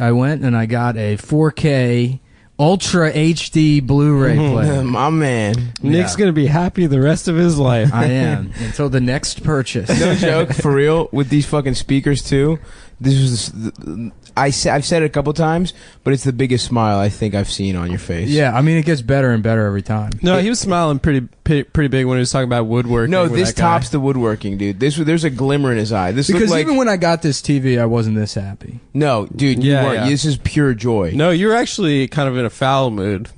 I went and I got a 4K Ultra HD Blu-ray player. My man. Nick's going to be happy the rest of his life. I am, until the next purchase. No joke, for real, with these fucking speakers too. This was I've said it a couple times, but it's the biggest smile I think I've seen on your face. Yeah, I mean, it gets better and better every time. No, he was smiling pretty big when he was talking about woodworking. No, with this that guy. tops the woodworking, dude. There's a glimmer in his eye. This Because looked like, even when I got this TV, I wasn't this happy. no, dude, you Yeah, weren't. yeah. This is pure joy. No, you're actually kind of in a foul mood.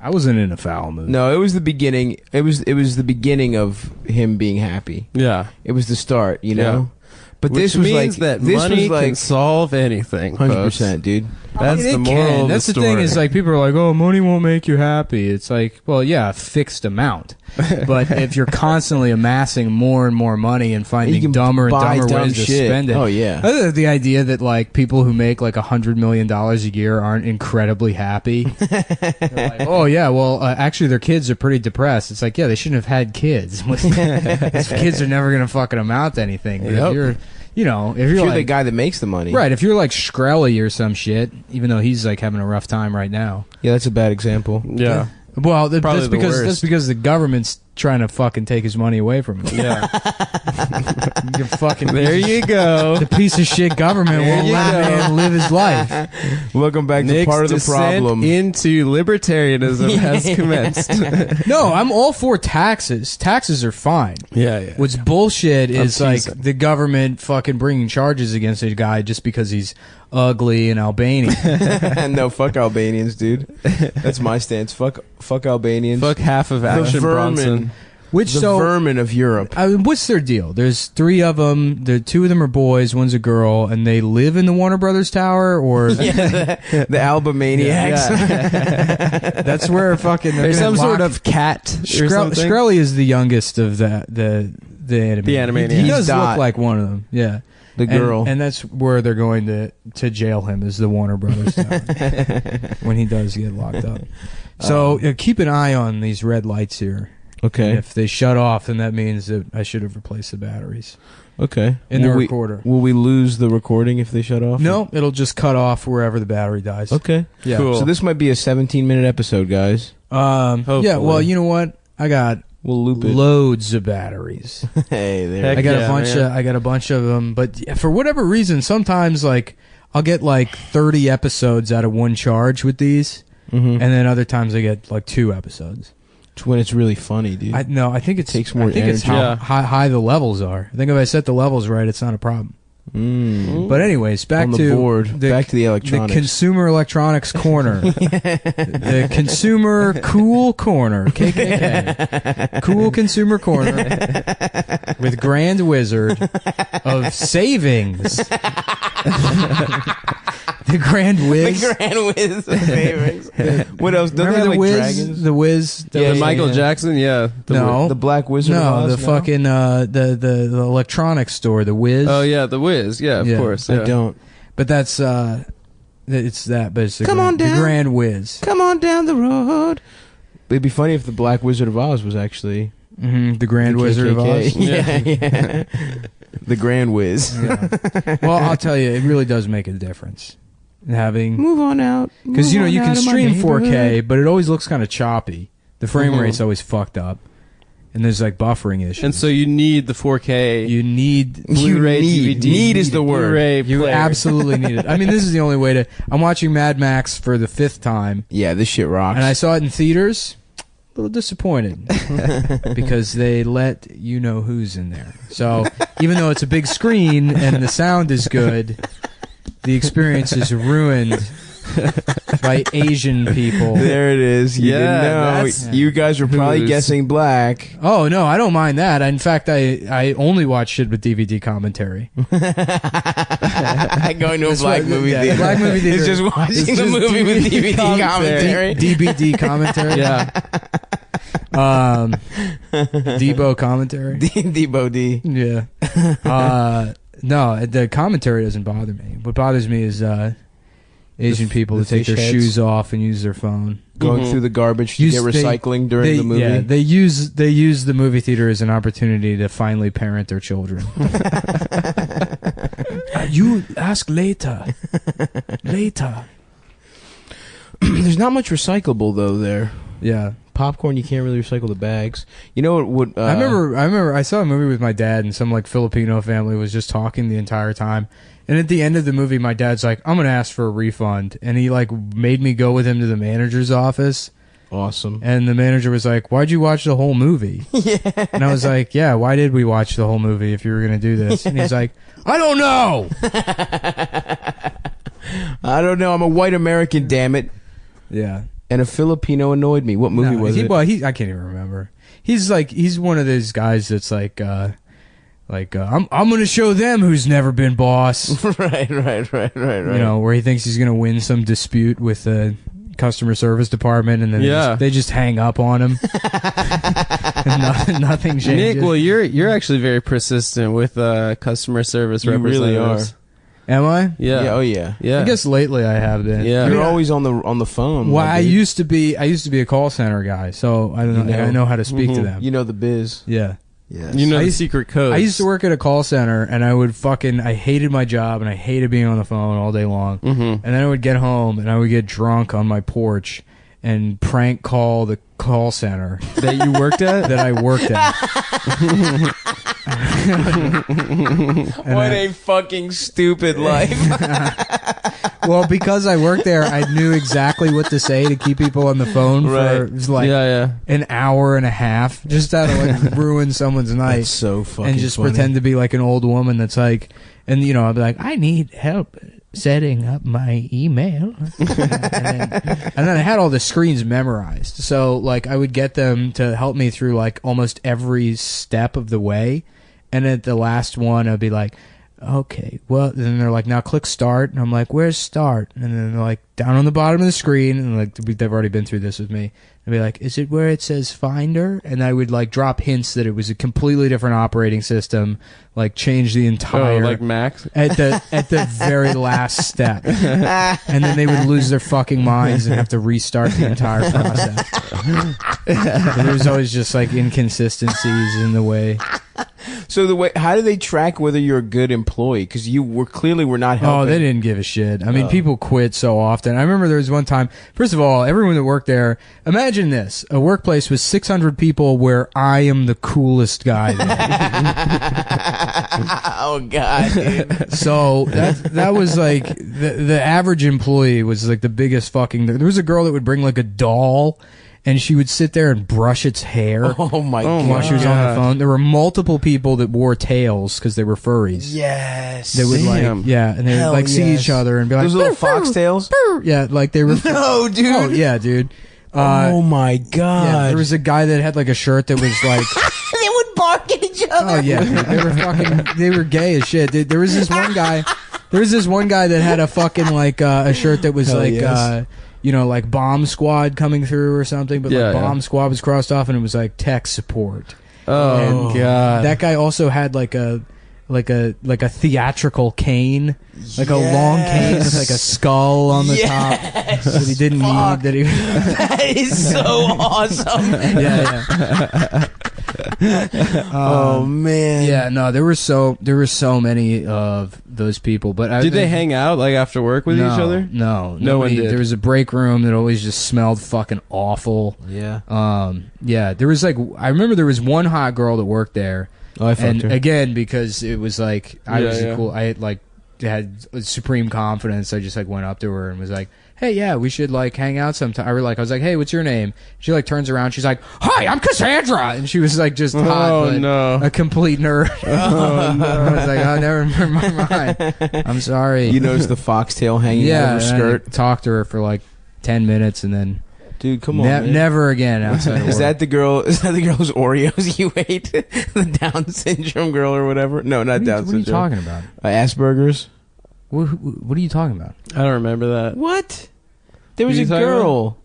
I wasn't in a foul mood. No, it was the beginning. It was the beginning of him being happy. Yeah. It was the start, you know. Yeah. But Which this was means like that this money was like can solve anything. 100%, dude. That's the moral of That's the the story. thing is, like, people are like, oh, money won't make you happy. It's like, well, yeah, a fixed amount. But if you're constantly amassing more and more money and You finding can dumber and buy dumber dumb ways to shit. spend it. Oh, yeah. Other than the idea that, like, people who make like $100 million a year aren't incredibly happy. They're like, oh, yeah, well, actually their kids are pretty depressed. It's like, yeah, they shouldn't have had kids. These kids are never going to fucking amount to anything. But Yep. if you're, you know, if If you're you're like, the guy that makes the money. right, if you're like Shkreli or some shit, even though he's like having a rough time right now. Yeah, that's a bad example. Yeah. Well, Probably that's the because worst. the government's trying to fucking take his money away from him. Yeah. You fucking There you go. the piece of shit government There won't you let a go. man live his life. Welcome back Nick's to part of the descent problem. into libertarianism has commenced. No, I'm all for taxes. Taxes are fine. Yeah. What's bullshit is like teasing. the government fucking bringing charges against a guy just because he's ugly and Albanian. No, fuck Albanians, dude. That's my stance. Fuck Albanians. Fuck half of the Action vermin. Bronson. Which The so vermin of Europe. I mean, what's their deal? There's 3 of them. The 2 of them are boys. One's a girl, and they live in the Warner Brothers Tower, or The Albamaniacs. that's where fucking they're There's gonna some sort lock- of cat or something. Shkreli is the youngest of the Animaniacs. The Animaniacs. He He's does Dot. look like one of them. Yeah. The girl. and that's where they're going to jail him, is the Warner Brothers Tower, when he does get locked up. So keep an eye on these red lights here. Okay. And if they shut off, then that means that I should have replaced the batteries Okay. in the Will we- recorder. Will we lose the recording if they shut off? No, it'll just cut off wherever the battery dies. Okay. Yeah. Cool. So this might be a 17-minute episode, guys. Yeah. Hopefully. Well, you know what? I got We'll loop it. loads of batteries. Hey, there. Heck I got yeah, a bunch man. of. I got a bunch of them. But for whatever reason, sometimes like I'll get like 30 episodes out of one charge with these, Mhm. and then other times I get like 2 episodes. It's when it's really funny, dude. I think it Takes more I think it's energy. how Yeah. high the levels are. I think if I set the levels right, it's not a problem. But anyways, back On the to board. Back to the electronics. The consumer electronics corner. The consumer cool corner. KKK. Cool consumer corner with Grand Wizard of savings. The Grand Wiz. The Grand Wiz of favorites. What else? Don't Remember they have, the like Wiz? dragons? The Wiz. Yeah, the Michael Jackson, yeah. No. The Black Wizard of No, Oz? the fucking the electronics store, the Wiz. Oh yeah, the Wiz, yeah, of Yeah. course. Yeah. I don't. But that's it's that, but it's the Come on the down. Grand Wiz. Come on down the road. It'd be funny if the Black Wizard of Oz was actually The Grand the Wizard of KKK. Oz. Yeah. The Grand Wiz. Yeah. Well, I'll tell you, it really does make a difference having, Move on out. because you know Move you on can out of my stream neighborhood. 4K, but it always looks kind of choppy. The frame Mhm. rate's always fucked up, and there's like buffering issues. And so you need the 4K you need Blu-ray need- DVD. need is the word. Blu-ray you player. absolutely need it. I mean, this is the only way to. I'm watching Mad Max for the 5th time, Yeah, this shit rocks. and I saw it in theaters. A little disappointed because they let you know who's in there. So even though it's a big screen and the sound is good, the experience is ruined by Asian people. There it is. You Yeah, didn't that's- know. You guys were probably Who's- guessing black. Oh no, I don't mind that. In fact, I only watch shit with DVD commentary. Going to a That's black what- movie yeah, theater. black movie theater. It's just watching It's the just movie with DVD DVD commentary. DBD commentary. Yeah. Debo commentary. Debo D. Yeah. No, the commentary doesn't bother me. What bothers me is Asian people the that take their fish heads. shoes off and use their phone. Going Mhm. through the garbage to Use- get recycling during they, the movie. Yeah, they use the movie theater as an opportunity to finally parent their children. You ask later. Later. There's not much recyclable though there. Yeah. Popcorn, you can't really recycle the bags. You know what? I remember I saw a movie with my dad, and some like Filipino family was just talking the entire time. And at the end of the movie, my dad's like, "I'm gonna ask for a refund," and he like made me go with him to the manager's office. Awesome. And the manager was like, "Why'd you watch the whole movie?" Yeah. And I was like, "Yeah, why did we watch the whole movie if you were gonna do this?" And he's like, "I don't know." I don't know. I'm a white American, damn it. Yeah. And a Filipino annoyed me. What movie was it? Well, I can't even remember. He's one of those guys that's like, I'm gonna show them who's never been boss. Right. You You know, where he thinks he's gonna win some dispute with the customer service department, and then they just hang up on him. And nothing changes. Nick, well, you're actually very persistent with customer service You really representatives. Am I? Yeah. Oh yeah. Yeah. I guess lately I have been. Yeah. You're always on the phone. Well, my I dude. used to be a call center guy, so I don't know. I know how to speak to them. You know the biz. Yeah. Yes. You know I the used- secret codes. I used to work at a call center, and I hated my job, and I hated being on the phone all day long. Mm-hmm. And then I would get home, and I would get drunk on my porch and prank call the call center that you worked at. that I worked at. What a fucking stupid life. Well, because I worked there, I knew exactly what to say to keep people on the phone for Right. like yeah. an hour and a half, just to like ruin someone's night. That's so fucking And just funny. pretend to be like an old woman that's like, and you know, I'll be like, I need help setting up my email. and then I had all the screens memorized. So like I would get them to help me through like almost every step of the way. And at the last one, I'd be like, okay, well, then they're like, now click start. And I'm like, where's start? And then they're like, down on the bottom of the screen. And like, they've already been through this with me. I'd be like, is it where it says Finder? And I would like drop hints that it was a completely different operating system, like change the entire, like Max. at the very last step. And then they would lose their fucking minds and have to restart the entire process. There was always just like inconsistencies in the way. So how do they track whether you're a good employee? Because you were not helping. Oh, they didn't give a shit. I mean, people quit so often. I remember there was one time, first of all, everyone that worked there, imagine this, a workplace with 600 people where I am the coolest guy there. Oh god, dude. So that was like, the average employee was like the biggest fucking, there was a girl that would bring like a doll, and she would sit there and brush its hair Oh my god. while she was on the phone. There were multiple people that wore tails because they were furries. Yes. They would Damn. like, yeah, and they would Hell like see yes. each other and be like, Those little "Burr, burr, foxtails? burr." Yeah, like they were. No, dude. Oh yeah, dude. Oh my god. Yeah, there was a guy that had like a shirt that was like, They would bark at each other. oh yeah, dude, they were fucking, they were gay as shit. Dude, there was this one guy that had a fucking like a shirt that was Hell like yes. you know, like Bomb Squad coming through or something, but Yeah, like yeah. Bomb Squad was crossed off and it was like tech support. Oh And god. That guy also had like a theatrical cane, like a long cane with like a skull on the top that he didn't Fuck. need. That he, That is so awesome. yeah. Oh man. Yeah, no, there were so many of those people, but Did they hang out like after work with each other? No, No one nobody- did. There was a break room that always just smelled fucking awful. Yeah. Yeah, there was like, I remember there was one hot girl that worked there, Oh, I fucked and her. again because it was like I Yeah, was yeah. cool. I had like had supreme confidence. I just like went up to her and was like, "Hey, yeah, we should like hang out sometime." I was like, "Hey, what's your name?" She like turns around. She's like, "Hi, I'm Cassandra," and she was like just hot, Oh, but no. a complete nerd. Oh, no. I was like, "Oh, never mind. I'm sorry." You notice the foxtail hanging out yeah, of her and I skirt. talked to her for like 10 minutes, and then Dude, come on. man. never again outside. Of Is work. that the girl? Is that the girl whose Oreos you ate? The Down syndrome girl or whatever? No, not Down What are you syndrome. talking about? Asperger's. What are you talking about? I don't remember that. What? There was Who a you talking girl.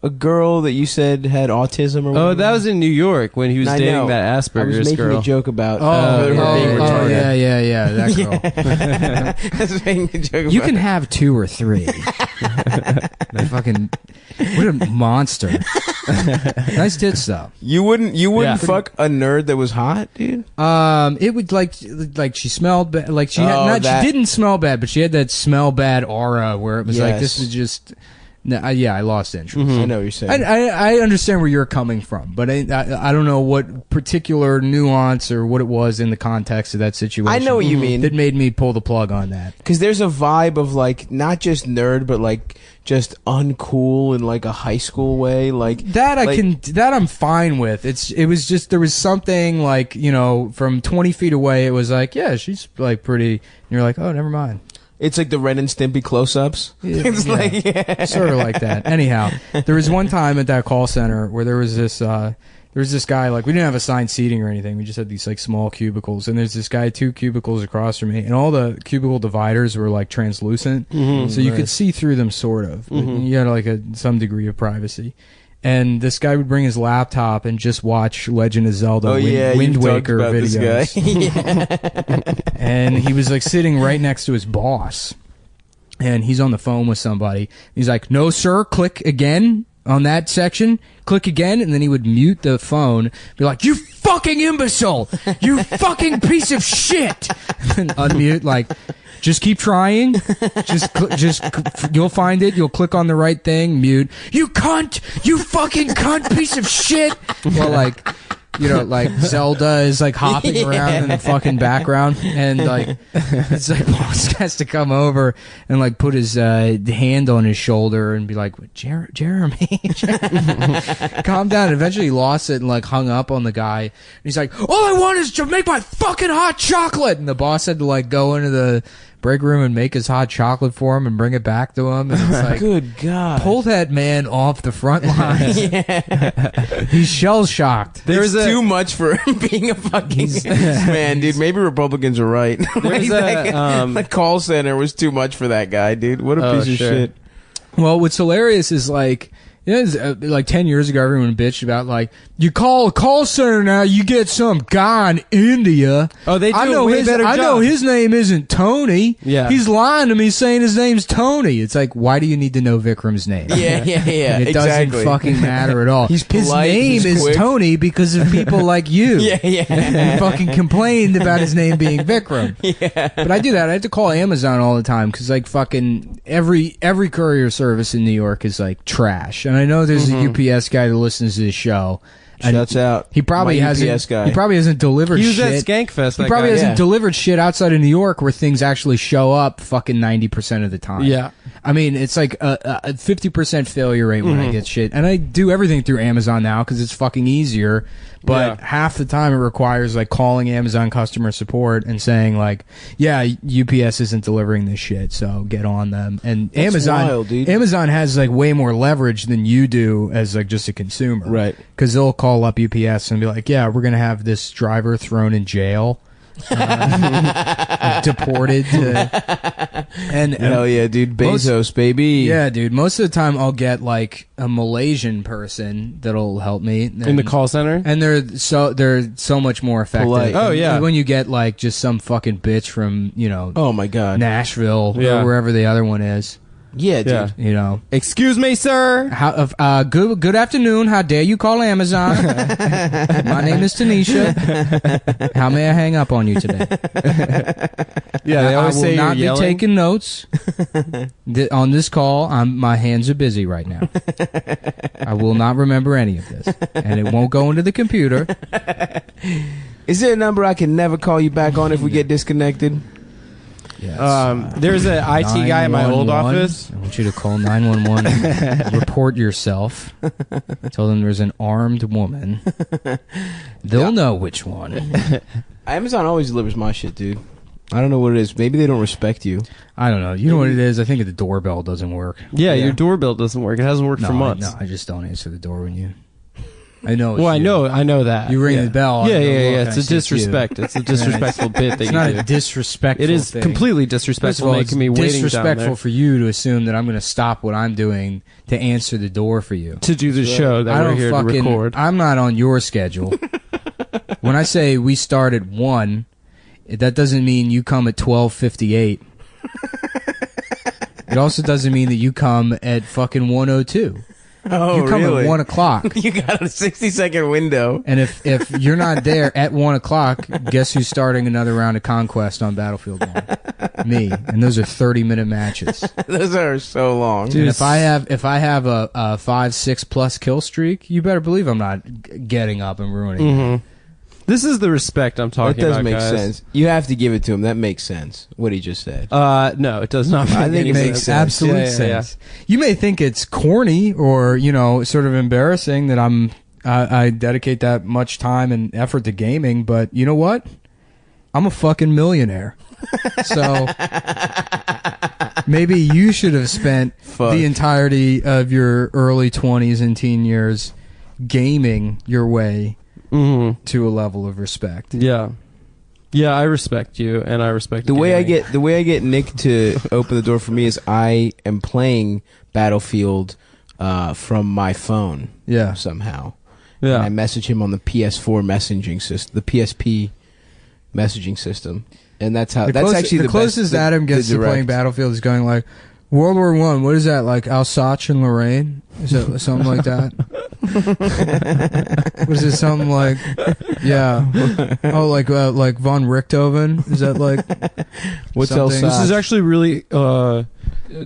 a girl that you said had autism or whatever? Oh, that was in New York when he was I dating know. that I was Asperger's making girl. a joke about her being retarded. yeah, that girl. I was making a joke about You can have 2 or 3. That fucking what a monster. Nice tits though. You wouldn't Yeah. fuck a nerd that was hot, dude? It would like she smelled bad. Like she had Oh, not. that- She didn't smell bad, but she had that smell bad aura where it was like this Yes. is just. No, I lost interest. I know what you're saying. I understand where you're coming from, but I don't know what particular nuance or what it was in the context of that situation. I know what you mean. That made me pull the plug on that. Because there's a vibe of like not just nerd, but like just uncool in like a high school way. Like That like- that I'm fine with. It was just there was something like, you know, from 20 feet away it was like, yeah, she's like pretty, and you're like, oh, never mind. It's like the Ren and Stimpy close-ups. Yeah, It's yeah. like Sort of like that. Anyhow, there was one time at that call center where there was this guy, like, we didn't have assigned seating or anything. We just had these like small cubicles, and there's this guy 2 cubicles across from me, and all the cubicle dividers were like translucent, so you could see through them sort of. But you had like some degree of privacy. And this guy would bring his laptop and just watch Legend of Zelda Wind you've talked Waker about videos. this guy. Yeah. And he was like sitting right next to his boss, and he's on the phone with somebody. He's like, "No, sir, click again on that section. Click again," and then he would mute the phone, be like, "You fucking imbecile! You fucking piece of shit!" And unmute, like, just keep trying. You'll find it. You'll click on the right thing. Mute. You cunt! You fucking cunt! Piece of shit! Well, like, you know, like Zelda is like hopping around in the fucking background, and like it's like boss has to come over and like put his hand on his shoulder and be like, Jeremy, calm down. Eventually he lost it and like hung up on the guy, and he's like, all I want is to make my fucking hot chocolate, and the boss had to like go into the break room and make his hot chocolate for him and bring it back to him, and it's like, Good God. pull that man off the front lines. He's shell shocked. There's too much for him being a fucking man, dude. Maybe Republicans are right. There's The call center was too much for that guy, dude. What a Oh, piece of sure. shit. Well, what's hilarious is like, you know, it's, like 10 years ago, everyone bitched about like, you call a call center now, you get some guy in India. Oh, they do I know a way his, better I job. know his name isn't Tony. Yeah. He's lying to me saying his name's Tony. It's like, why do you need to know Vikram's name? Yeah. And it exactly. doesn't fucking matter at all. He's his polite, name he's is quick. Tony because of people like you. Yeah. And fucking complained about his name being Vikram. Yeah. But I do that. I have to call Amazon all the time because like fucking every courier service in New York is like trash. And I know there's a UPS guy that listens to this show. And Shouts out. He probably My hasn't. UPS guy. He probably hasn't delivered He was shit. at Skankfest. He that probably guy. hasn't Yeah. delivered shit outside of New York where things actually show up fucking 90% of the time. Yeah. I mean, it's like a 50% failure rate when I get shit. And I do everything through Amazon now because it's fucking easier. But Yeah. half the time it requires like calling Amazon customer support and saying like, yeah, UPS isn't delivering this shit, so get on them. And That's Amazon, wild, dude. Amazon has like way more leverage than you do as like just a consumer. Right. Because they'll call up UPS and be like, yeah, we're going to have this driver thrown in jail. Deported to, and Hell yeah, dude. Bezos, baby. yeah, dude. Most of the time, I'll get like a Malaysian person that'll help me In the call center? and they're so much more effective. Polite. Oh, yeah. when you get like just some fucking bitch from Oh my God. Nashville Yeah. or wherever the other one is, Yeah, dude. Yeah. you know. Excuse me, sir. How good afternoon. How dare you call Amazon? My name is Tanisha. How may I hang up on you today? Yeah, they I always will say not you're be yelling. taking notes on this call. My hands are busy right now. I will not remember any of this, and it won't go into the computer. Is there a number I can never call you back on if we get disconnected? Yes. There's an IT guy in my old 911. office. I want you to call 911. Report yourself. Tell them there's an armed woman. They'll know which one. Amazon always delivers my shit, dude. I don't know what it is. Maybe they don't respect you. I don't know. You know what it is? I think the doorbell doesn't work. Yeah, Yeah. your doorbell doesn't work. It hasn't worked for months. No, I just don't answer the door when you. I know. Well, you. I know that. You ring yeah. the bell. Yeah, I go, yeah, "Look, yeah. I It's a see you." disrespect. It's a disrespectful bit that It's you not do. a disrespectful. It is thing. completely First of disrespectful, all, making it's me waiting down disrespectful there for you to assume that I'm going to stop what I'm doing to answer the door for you. to do the show that I we're don't here to fucking. record. I'm not on your schedule. When I say we start at 1, that doesn't mean you come at 12:58. It also doesn't mean that you come at fucking 1:02. Oh, You come really? at 1 o'clock. You got a 60-second window. And if you're not there at 1 o'clock, guess who's starting another round of Conquest on Battlefield 1? Me. And those are 30-minute matches. Those are so long. And if I have a 5-6 plus kill streak, you better believe I'm not getting up and ruining it. Mm-hmm. This is the respect I'm That talking does about, make guys. sense. You have to give it to him. That makes sense. What he just said. No, it does not make I think any it It makes makes sense. absolute Yeah, yeah, yeah. sense. You may think it's corny or, sort of embarrassing that I dedicate that much time and effort to gaming, but you know what? I'm a fucking millionaire. So maybe you should have spent the entirety of your early 20s and teen years gaming your way Mm-hmm. to a level of respect. Yeah. Yeah, I respect you, and I respect The way I gaming. get Nick to open the door for me is I am playing Battlefield from my phone Yeah. somehow. Yeah. And I message him on the PS4 messaging system, the PSP messaging system, and that's how. That's actually the the closest best, Adam gets the to playing direct. Battlefield is going like World War One. What is that like? Alsace and Lorraine? Is it something like that? What is it? Something like yeah. Oh, like von Richthofen? Is that like What's something? else? This is actually really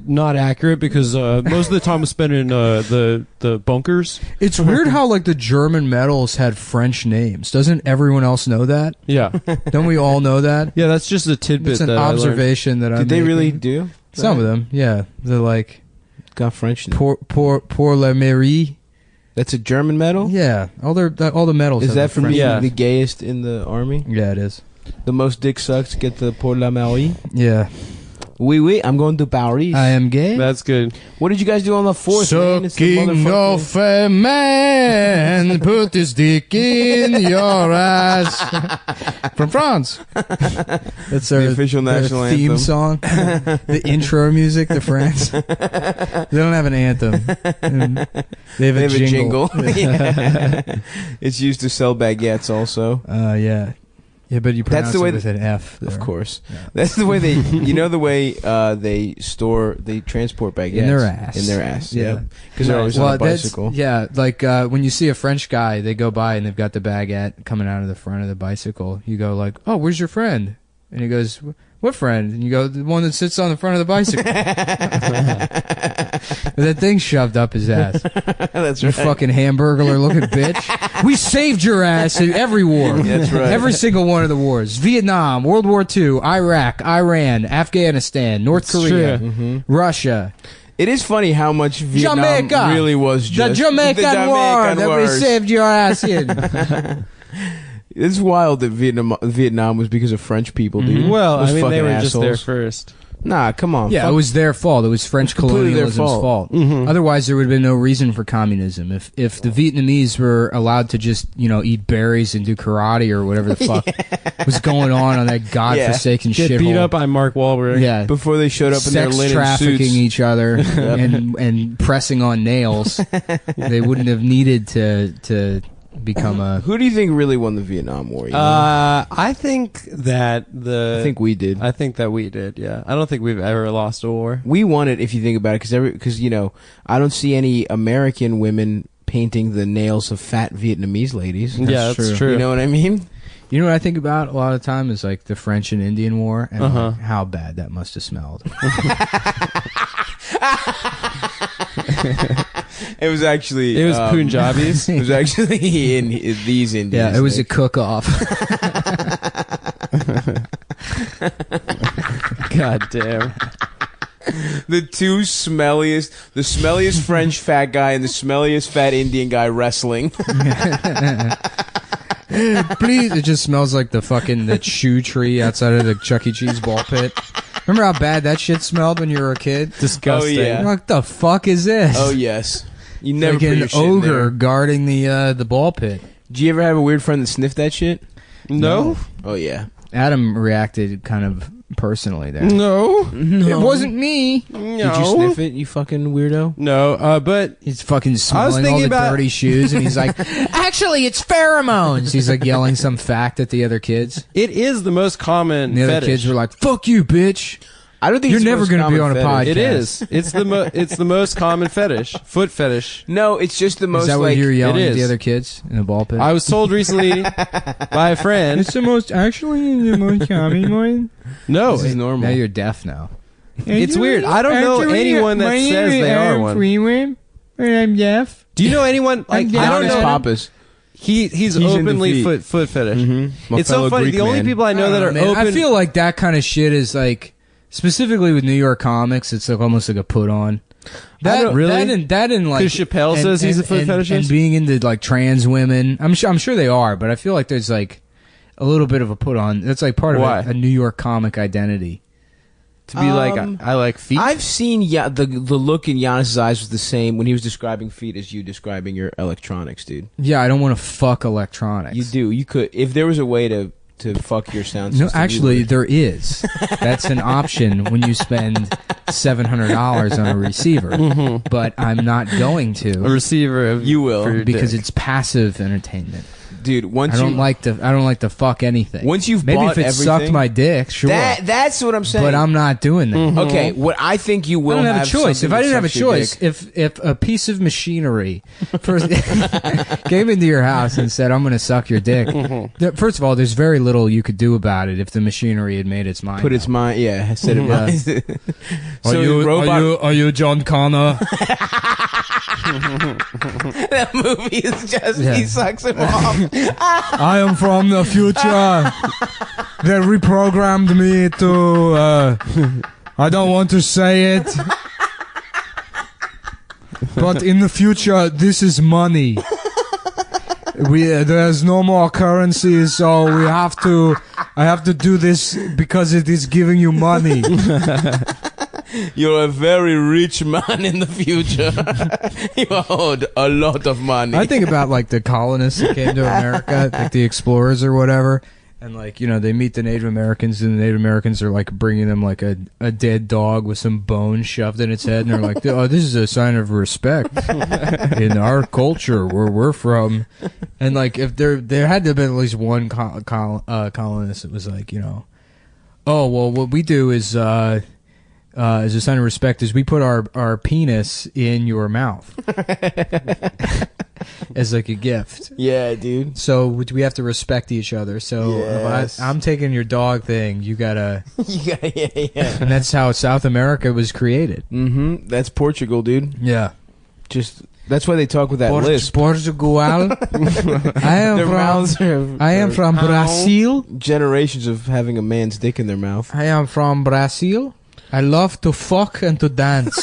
not accurate because most of the time was spent in the bunkers. It's weird how like the German medals had French names. Doesn't everyone else know that? Yeah. Don't we all know that? Yeah, that's just a tidbit It's an that observation that I Did they really do? Some of them, yeah. They're like Got French. Name. pour la mairie. That's a German medal. Yeah, all the medals. Is have that a for French me Yeah. the gayest in the army? Yeah, it is. The most dick sucks get the pour la Marie. Yeah, Oui, oui, I'm going to Paris. I am gay. That's good. What did you guys do on the 4th? man? It's the Sucking motherfucking- off a man, put his dick in your ass. From France. That's The official national theme anthem. song. The intro music to France. They don't have an anthem. They have They a have a jingle. jingle. Yeah. It's used to sell baguettes also. Yeah. Yeah, but you pronounce That's the way it with an F. Of there. course. Yeah. That's the way they, the way they transport baguettes. In their ass. In their ass, Yeah. Because they're always on a bicycle. Yeah, like when you see a French guy, they go by and they've got the baguette coming out of the front of the bicycle. You go like, "Oh, where's your friend?" And he goes, "What friend?" And you go, "The one that sits on the front of the bicycle." With that thing shoved up his ass. That's You right. fucking hamburger looking bitch. We saved your ass in every war. That's right. Every single one of the wars. Vietnam, World War II, Iraq, Iran, Afghanistan, North It's Korea, true. Russia. It is funny how much Vietnam Jamaica. really was The just Jamaican War that we wars. saved your ass in. It's wild that Vietnam was because of French people, dude. Well, Those I mean, they fucking were just there assholes. first. Nah, come on. Yeah, Fuck. it was their fault. It was French Completely their colonialism's fault. fault. Otherwise, there would have been no reason for communism. If the Vietnamese were allowed to just eat berries and do karate or whatever the fuck was going on that godforsaken Get shithole. beat up by Mark Wahlberg. Yeah, Before they showed up in their sex linen trafficking suits. each other and pressing on nails. They wouldn't have needed to become a. Who do you think really won the Vietnam War? You know? I think that I think we did. I think that we did. Yeah, I don't think we've ever lost a war. We won it if you think about it, because I don't see any American women painting the nails of fat Vietnamese ladies. Yeah, that's true. You know what I mean? You know what I think about a lot of the time is like the French and Indian War and Uh-huh. like, how bad that must have smelled. It was actually. It was Punjabis. It was actually in these Indians. Yeah, it was a Nick. cook-off. God damn. the smelliest French fat guy and the smelliest fat Indian guy wrestling. Please, it just smells like the shoe tree outside of the Chuck E. Cheese ball pit. Remember how bad that shit smelled when you were a kid? Disgusting. Oh, yeah. What the fuck is this? Oh yes. You never put Like your an shit in ogre there. guarding the ball pit. Did you ever have a weird friend that sniffed that shit? No. Oh yeah. Adam reacted kind of personally there. No. It wasn't me. No. Did you sniff it, you fucking weirdo? No. But He's fucking smelling all thinking the about- dirty shoes, and he's like, "Actually, it's pheromones." He's like yelling some fact at the other kids. it is the most common And the other fetish. kids were like, "Fuck you, bitch." I don't think You're it's the never most gonna be common on a fetish. It is. It's the most common fetish. Foot fetish. No, it's just the most Is that what like. you were yelling it at the is. other kids in the ball pit? I was told recently by a friend. the most common one. No, This is normal. Now you're deaf now. it's weird. I don't know anyone that says they are one. I'm deaf. Do you know anyone like I don't Giannis know? Papas. He's into openly feet. foot fetish. Mm-hmm. It's so funny. The only people I know that are Man, open. I feel like that kind of shit is like, specifically with New York comics, it's like almost like a put on. That really? that and like 'Cause Chappelle says he's a foot fetishist? and being into like trans women. I'm sure they are, but I feel like there's like a little bit of a put on. That's like part of Why? a New York comic identity. to be like I like feet. I've seen the look in Giannis's eyes was the same when he was describing feet as you describing your electronics, dude. Yeah, I don't want to fuck electronics. You do. You could if there was a way to fuck your sound system. No, you actually, would. there is. That's an option when you spend $700 on a receiver. But I'm not going a to receiver of You will. for your because dick. it's passive entertainment. dude. Once I don't you like to fuck anything. once you've Maybe bought if it everything, sucked my dick, sure. that's what I'm saying. but I'm not doing that. Okay, what I think you will I don't have a choice. something If I didn't that have a sucks your choice, dick. if a piece of machinery first came into your house and said, "I'm going to suck your dick," first of all, there's very little you could do about it if the machinery had made its mind put up. its mind, yeah, set it mind. So the robot, are you John Connor? that movie is just Yeah. he sucks him off. I am from the future. They reprogrammed me to. I don't want to say it. But in the future, this is money. There's no more currency, so I have to do this because it is giving you money. You're a very rich man in the future. You owed a lot of money. I think about like the colonists that came to America, like the explorers or whatever, and like they meet the Native Americans, and the Native Americans are like bringing them like a dead dog with some bones shoved in its head, and they're like, "Oh, this is a sign of respect in our culture where we're from." And like if there had to have been at least one colonist that was like, "Oh well, what we do is." As a sign of respect, is we put our penis in your mouth as like a gift. Yeah, dude. So we have to respect each other. So Yes. if I'm taking your dog thing, you gotta. Yeah. And that's how South America was created. Mm-hmm. That's Portugal, dude. Yeah, Just that's why they talk with that lisp. Portugal. I Their mouths am from Brazil. generations of having a man's dick in their mouth. I am from Brazil. I love to fuck and to dance.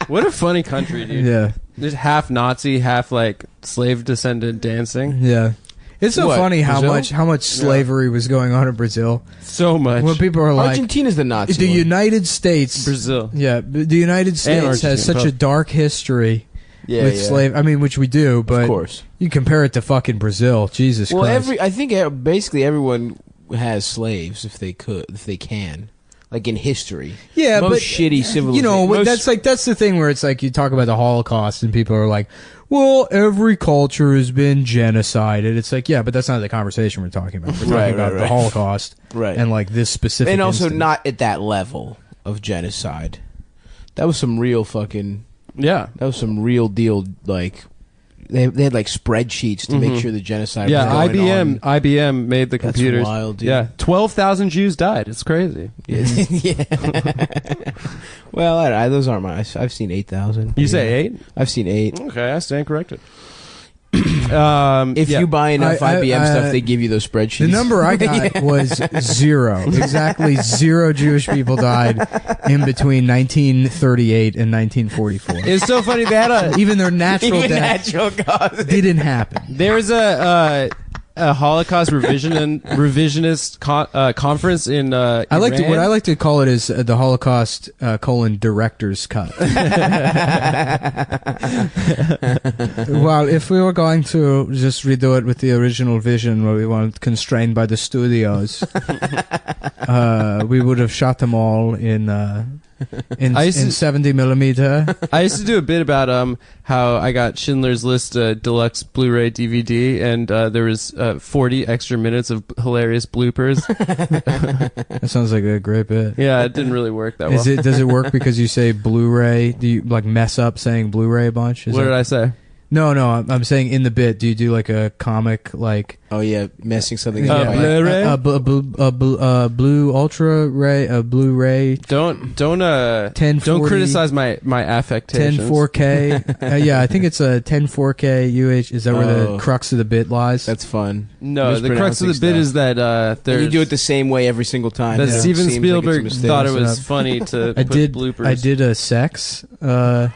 What a funny country, dude. Yeah. There's half Nazi, half like slave descendant dancing. Yeah. It's so What, funny Brazil? how much slavery was going on in Brazil. So much. When people are like, Argentina's the Nazi the one. United States, Brazil. yeah, the United States Argentina, has such a both. dark history yeah, with yeah. slave. I mean, which we do, but Of course. you compare it to fucking Brazil. Jesus Well, Christ. I think basically everyone has slaves if they can, like in history. Yeah, most but shitty civilization. that's the thing where it's like you talk about the Holocaust and people are like, well, every culture has been genocided. It's like, yeah, but that's not the conversation we're talking about. We're talking Right, about the right. Holocaust right, and like this specific and also instance. not at that level of genocide. That was some real fucking. Yeah. That was some real deal. Like they had like spreadsheets to make sure the genocide. Yeah, was going IBM made the That's computers. wild, dude. Yeah, 12,000 Jews died. It's crazy. on. Yeah. Well, those aren't my. I've seen 8,000. You say 8? I've seen 8. Okay, I stand corrected. If yeah. you buy enough I- IBM I- stuff, they give you those spreadsheets. The number I got was 0. Exactly 0 Jewish people died in between 1938 and 1944. It's so funny. They had a Even their natural Even death natural causes. didn't happen. there was a a Holocaust revisionist conference in I like to, Iran? what I like to call it is the Holocaust director's cut. Well, if we were going to just redo it with the original vision, where we weren't constrained by the studios, we would have shot them all in 70 millimeter. I used to do a bit about how I got Schindler's List deluxe Blu-ray DVD, and there was 40 extra minutes of hilarious bloopers. That sounds like a great bit. Yeah, it didn't really work that well. Does it work because you say Blu-ray? Do you like mess up saying Blu-ray a bunch? What did I say? No, I'm saying in the bit. Do you do like a comic like? Oh yeah, messing something Uh, up. Blu-ray? Blue Ultra Ray, a Blu-ray. Don't 1040, don't criticize my affectations. 10-4K. Yeah, I think it's a 10-4K UH. Is that where the Oh. crux of the bit lies? That's fun. No, the crux of the Mispronouncing bit stuff. is that And there's you do it the same way every single time. that Yeah. Steven Seems like it's a Spielberg mistake. thought it Mess it was up. funny to I put did. bloopers. I did a sex. I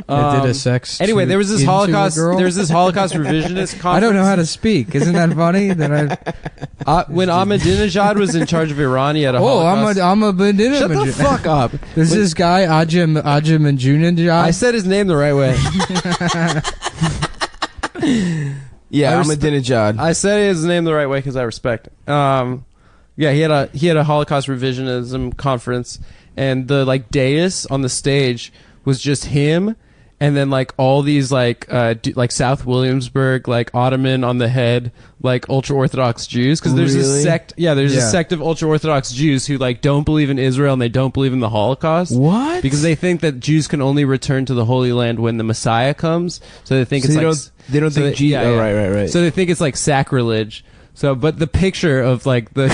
did a sex. Anyway, to- there was this into a Holocaust. girl. There was this Holocaust revisionist conference. I don't know how to speak. Isn't that funny? That When Ahmadinejad was in charge of Iran, he had a Holocaust. I'm a bandana. Shut the fuck up! There's this guy Ajim Manjunanjad. I said his name the right way. Yeah, I I'm a Ahmadinejad. I said his name the right way because I respect him. Yeah, he had a Holocaust revisionism conference, and the like dais on the stage was just him, and then like all these like South Williamsburg like Ottoman on the head like ultra Orthodox Jews, because there's Really? a sect. Yeah, there's a Yeah. sect of ultra Orthodox Jews who like don't believe in Israel and they don't believe in the Holocaust. What? Because they think that Jews can only return to the Holy Land when the Messiah comes. So they think So it's they like don't so think they- yeah, Oh, yeah. right. So they think it's like sacrilege. So, but the picture of like the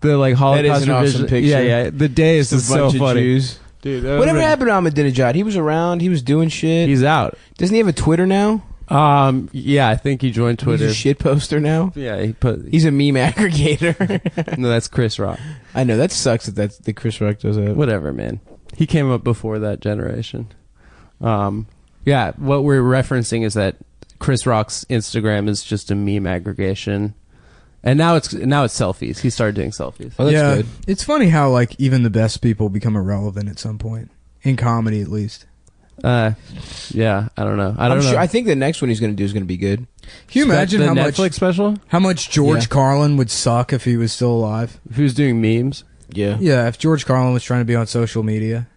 the like Holocaust an awesome revision, picture. yeah, the day is Just a so bunch of funny, Jews. dude. Whatever happened to Ahmadinejad? He was around. He was doing shit. He's out. Doesn't he have a Twitter now? Yeah, I think he joined Twitter. He's a shit poster now. Yeah, he put. He's a meme aggregator. No, that's Chris Rock. I know that sucks that Chris Rock does that. Whatever, man. He came up before that generation. Yeah, what we're referencing is that Chris Rock's Instagram is just a meme aggregation, and now it's selfies. He started doing selfies. Oh, that's yeah, good. it's funny how like even the best people become irrelevant at some point in comedy, at least. Yeah, I don't know. I don't I'm know. sure. I think the next one he's going to do is going to be good. Can you imagine the how Netflix special? much George Yeah. Carlin would suck if he was still alive? Who's doing memes? Yeah. Yeah, if George Carlin was trying to be on social media.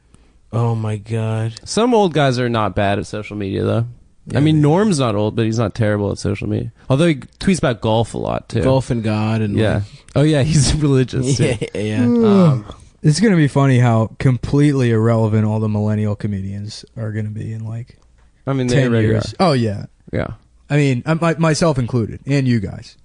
Oh my god. Some old guys are not bad at social media, though. Yeah, I mean, they- Norm's not old, but he's not terrible at social media. Although he tweets about golf a lot too. Golf and God and Yeah. Oh yeah, he's religious too. yeah. It's gonna be funny how completely irrelevant all the millennial comedians are gonna be in like I mean, they 10 already years. Oh yeah, are. Yeah. I mean myself included, and you guys.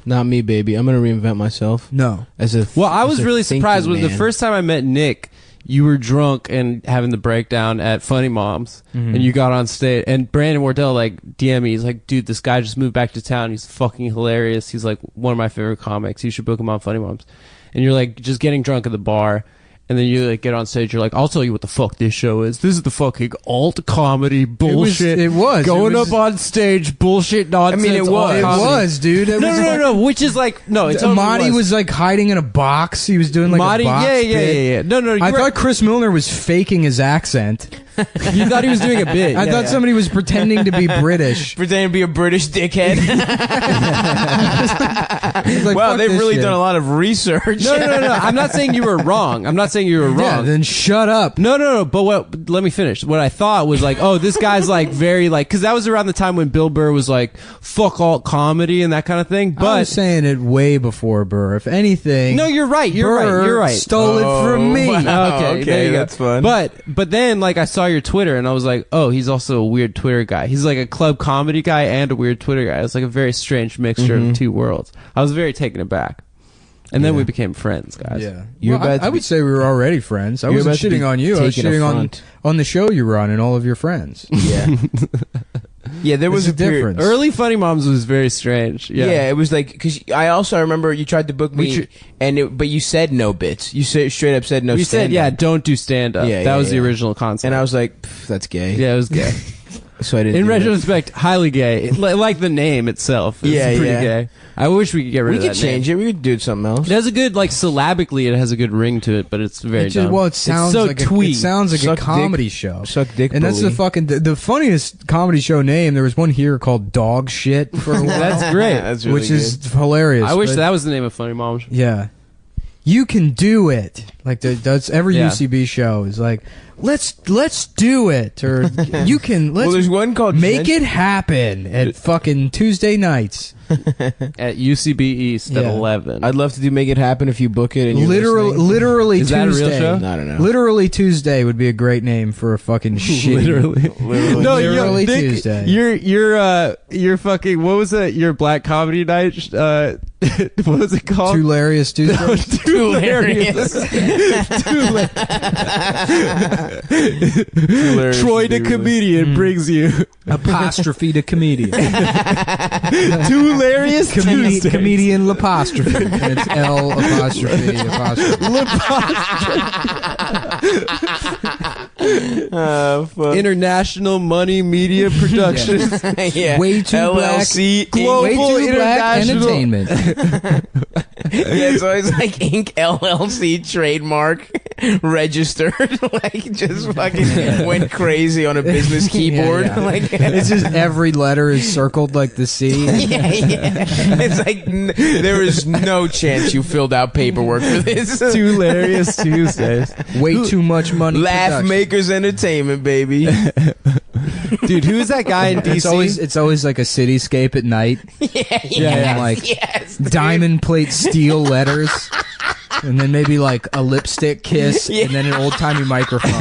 Not me, baby. I'm going to reinvent myself No, as a. Well, I as was a really thinking surprised when the man. first time I met Nick. You were drunk and having the breakdown at Funny Moms, Mhm. and you got on stage. And Brandon Wardell like DM me. He's like, "Dude, this guy just moved back to town. He's fucking hilarious. He's like one of my favorite comics. You should book him on Funny Moms." And you're like just getting drunk at the bar, and then you like get on stage. You're like, "I'll tell you what the fuck this show is. This is the fucking alt comedy bullshit. It was going it was, up on stage, bullshit nonsense. it was. alt It comedy." was, dude. It No, was, no. Which is like no. It totally Marty was like hiding in a box. He was doing like Marty, a box yeah. bit. No. I thought Chris Milner was faking his accent. you thought he was doing a bit. I thought somebody was pretending to be British. Pretending to be a British dickhead. I was like, wow, fuck they've this really shit. done a lot of research. No. I'm not saying you were wrong. Yeah, then shut up. No. But let me finish. What I thought was like, oh, this guy's like very like, because that was around the time when Bill Burr was like, fuck alt comedy and that kind of thing. I But was saying it way before Burr. If anything, no, you're right. You're Burr right. Stole it from me. wow. Okay, there you go. That's fun. But then like I saw your Twitter and I was like, oh, he's also a weird Twitter guy. He's like a club comedy guy and a weird Twitter guy. It's like a very strange mixture of two worlds. I was very taken aback. And then Yeah. we became friends, guys. Yeah, You're well, about to I be- would say we were already friends. I You're wasn't about to be shitting on you. I was taking shitting affront. on the show you were on and all of your friends. Yeah. Yeah, there was There's a a period. difference. Early Funny Moms was very strange. Yeah. It was like because I remember you tried to book me, but you said no bits. You straight up said no. We said, stand-up. yeah, don't do stand up. Yeah, that yeah, was the yeah. original concept. and I was like, "Pff, that's gay. yeah, it was gay. so I didn't. In do it. retrospect, highly gay. Like the name itself. It's Yeah, pretty yeah. gay. I wish we could get rid we of could that change name. it. We could do something else. It has a good, like, syllabically, it has a good ring to it, but it's very It just, dumb. well, it sounds it's so like twee. it sounds like Suck a comedy dick. show. Suck dick. And that's the bully. fucking the funniest comedy show name. There was one here called Dog Shit for a while, That's great. That's really which is hilarious. I wish but- that was the name of Funny Moms. Yeah, you can do it. Like that's every Yeah. UCB show is like, let's do it, or you can Well, let's there's one called make it happen at fucking Tuesday nights. At UCB East at Yeah. 11. I'd love to do Make It Happen if you book it. And you're listening. Literally Is that a real Tuesday. show? I don't know. Literally Tuesday would be a great name for a fucking shitty. Literally. Literally. No, Literally Nick, Tuesday. You're fucking, what was it? Your black comedy night? What was it called? Hilarious Tuesday. Hilarious. Hilarious Troy the dude. comedian brings you Apostrophe to comedian. two hilarious Tuesdays. Comedian l'apostrophe. And it's L apostrophe apostrophe. Fuck. International Money Media Productions. Yeah. Way too black. LLC. Global Way too black International- entertainment. Yeah, so it's like Inc. LLC trademark registered. Like just fucking went crazy on a business keyboard. Yeah, yeah. Like It's just every letter is circled like the C. yeah. It's like there is no chance you filled out paperwork for this. Two hilarious Tuesdays. Way too much money. Laugh production. Makers Entertainment, baby. Dude, who's that guy in DC? It's always like a cityscape at night. yeah. Like Yes, dude. diamond plate steel letters. And then maybe like a lipstick kiss, Yeah. and then an old timey microphone.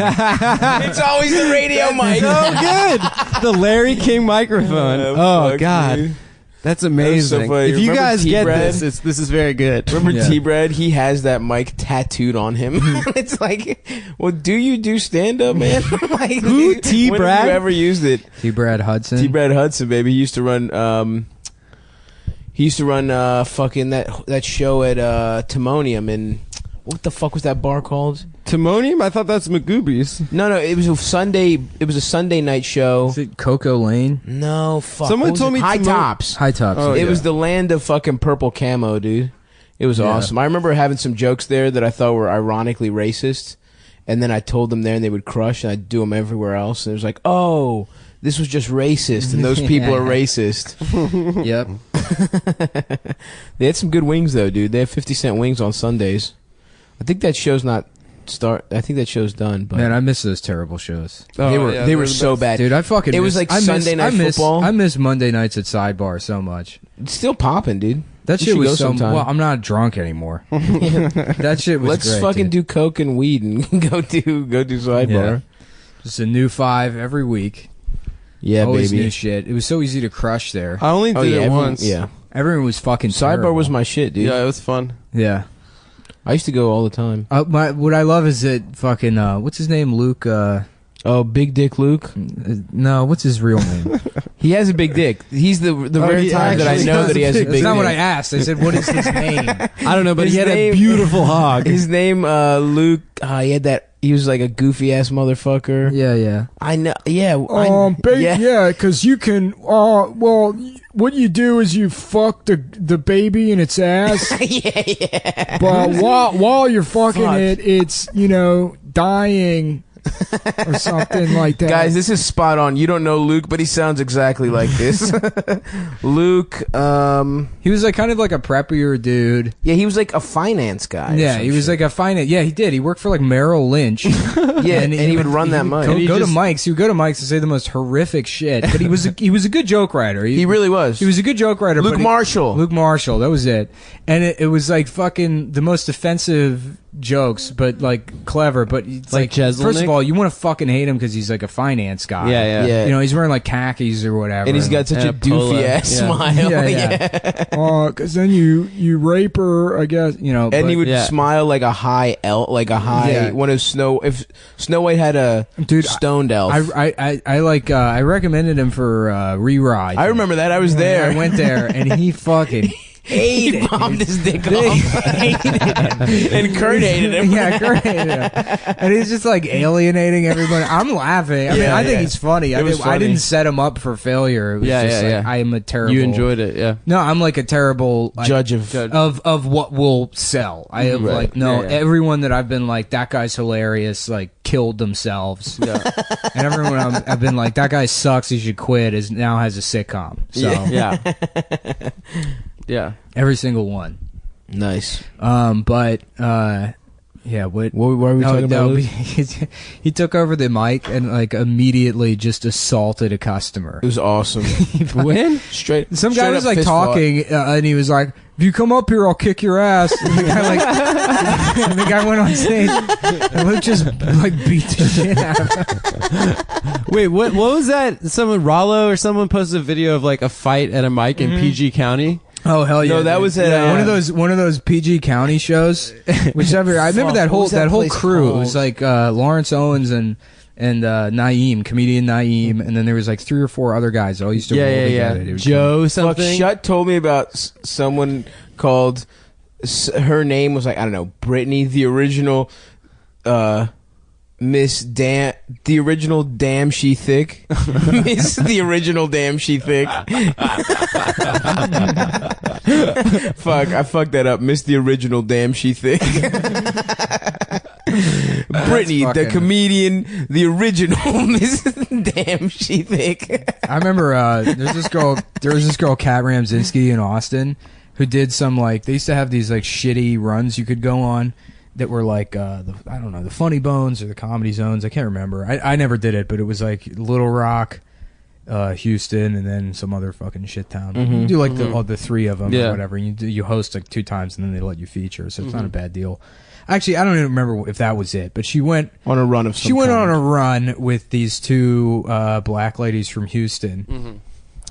It's always the radio mic. So good. The Larry King microphone. Oh fuck, God, dude. that's amazing. funny. If you Remember guys get T-Brad? this is very good. Remember Yeah. T-Brad? He has that mic tattooed on him. It's like, well, do you do stand-up, man? Like, Who, when T-Brad? have you ever used it? T. Brad Hudson. T-Brad Hudson, baby. He used to run, fucking that show at, Timonium and, what the fuck was that bar called? Timonium? I thought that's McGoobies. No, it was a Sunday night show. Is it Coco Lane? No, fuck. Someone what was told it? me High Timon- Tops. High Tops. Oh, It yeah. was the land of fucking purple camo, dude. It was Yeah. awesome. I remember having some jokes there that I thought were ironically racist, and then I told them there, and they would crush, and I'd do them everywhere else. And it was like, oh, this was just racist, and those people are racist. Yep. They had some good wings, though, dude. They have 50-cent wings on Sundays. I think that show's not start. I think that show's done, but Man, I miss those terrible shows. they were yeah, they were they're the so best. bad. Dude, I fucking It was miss- like I miss- Sunday Night I miss, Football. I miss Monday nights at Sidebar so much. It's still popping, dude. That You shit should was go so. sometime. Well, I'm not drunk anymore. That shit was Let's great, fucking dude. do coke and weed and go do Sidebar. Yeah. Just a new 5 every week. Yeah, Always baby. new shit. It was so easy to crush there. I only Oh did yeah, it everyone- once. Yeah, Everyone was fucking Sidebar terrible. was my shit, dude. Yeah, it was fun. Yeah. I used to go all the time. What I love is that fucking what's his name, Luke? Oh, Big Dick Luke. No, what's his real name? He has a big dick. He's the rare he time that I actually know has that he a has a big- big That's not dick. what I asked. I said, what is his name? I don't know, but His he had name- a beautiful hog. His name, Luke. He had that. He was like a goofy ass motherfucker. Yeah, yeah. I know. Yeah. yeah. yeah, because you can. Well, what you do is you fuck the baby in its ass, yeah. but while you're fucking Fuck. it's dying or something like that. Guys, this is spot on. You don't know Luke, but he sounds exactly like this. Luke. He was like kind of like a preppier dude. Yeah, he was like a finance guy. or Yeah, some he was shit. like a finance. Yeah, he did. He worked for like Merrill Lynch. Yeah, and he would run that money. Go, And he go to just- Mike's. He would go to Mike's and say the most horrific shit. But he was a good joke writer. He really was. He was a good joke writer. Luke but he- Marshall. Luke Marshall. That was it. And it was like fucking the most offensive jokes, but like clever. But it's Like like first Jeselnik? of all, you want to fucking hate him because he's like a finance guy. Yeah, yeah. Yeah. You know, he's wearing like khakis or whatever. and he's got such And a a polo. doofy ass Yeah. smile. Yeah, Yeah. yeah. because then you rape her, I guess. you know, And but- he would Yeah. smile like a high elf, like a high Yeah. one of Snow. If Snow White had a Dude, stoned elf, I like I recommended him for Re-Ride. I remember that. I was I there. went there and he fucking He bombed his dick off. And Kurt hated him. Yeah, Kurt hated him. And he's just like alienating everybody. I'm laughing. I mean, I think he's funny. I funny. didn't set him up for failure. It was just like, I am a terrible. You enjoyed it, yeah. No, I'm like a terrible like, Judge of what will sell. I have like everyone that I've been like that guy's hilarious. Like killed themselves. Yeah. And everyone I've been like that guy sucks. He should quit. Is now has a sitcom. So yeah. Every single one. Nice. But yeah, what were we talking about? He took over the mic and like immediately just assaulted a customer. It was awesome. When? Some guy was like talking and he was like, "If you come up here, I'll kick your ass." And the guy and the guy went on stage and Luke just like beat the shit out of him. Wait, what was that? Someone Rollo or someone posted a video of like a fight at a mic in PG County. Oh hell yeah! No, that was at one of those PG County shows. Whichever I remember that whole crew. Called? It was like Lawrence Owens and Naeem, comedian Naeem, and then there was like 3 or 4 other guys that all used to roll together. Yeah. Joe something. Shut told me about someone called. Her name was like, I don't know, Brittany, the original. Miss the original Damn She Thick. Miss the original Damn She Thick. Fuck, I fucked that up. Miss the original Damn She Thick. Brittany, the comedian, the original Miss Damn She Thick. I remember there was this girl, Kat Ramzinski in Austin, who did some like, they used to have these like shitty runs you could go on. That were like I don't know, the Funny Bones or the Comedy Zones. I can't remember. I never did it, but it was like Little Rock, Houston, and then some other fucking shit town. You do like the 3 of them or whatever. You host like 2 times, and then they let you feature, so it's not a bad deal. Actually, I don't even remember if that was it, but she went on a run of. She went on a run with these 2 black ladies from Houston,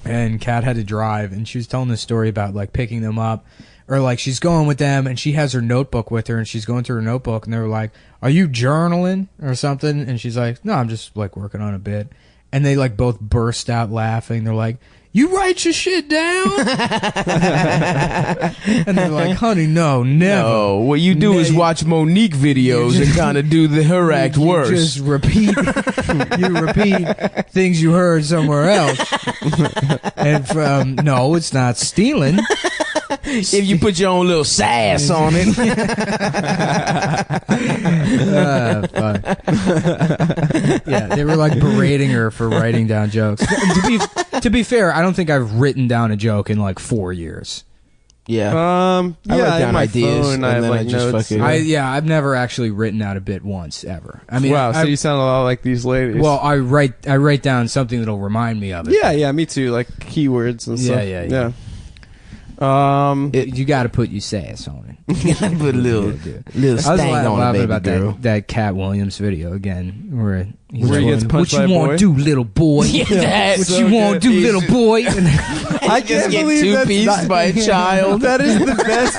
and Kat had to drive, and she was telling this story about like picking them up. Or like she's going with them and she has her notebook with her and she's going through her notebook and they were like, "Are you journaling or something?" And she's like, "No, I'm just like working on a bit." And they like both burst out laughing. They're like, "You write your shit down?" And they're like, "Honey, no, never." No, what you do is watch Monique videos and kind of do her act worse. You just repeat things you heard somewhere else. And no, it's not stealing. If you put your own little sass on it. Yeah, they were like berating her for writing down jokes. To be fair, I don't think I've written down a joke in like 4 years. Yeah. I write down ideas phone, I have like notes. I've never actually written out a bit once ever. I mean, wow, so you sound a lot like these ladies. Well, I write down something that'll remind me of it. Yeah, me too. Like keywords and stuff. Yeah. You got to put your sass on it. Put a little stank on it, laughing baby about girl. that Cat Williams video again, where he gets punched by a boy. What you want to do, little boy? What you want to do, little boy? I just get 2-pieced by a child. That is the best.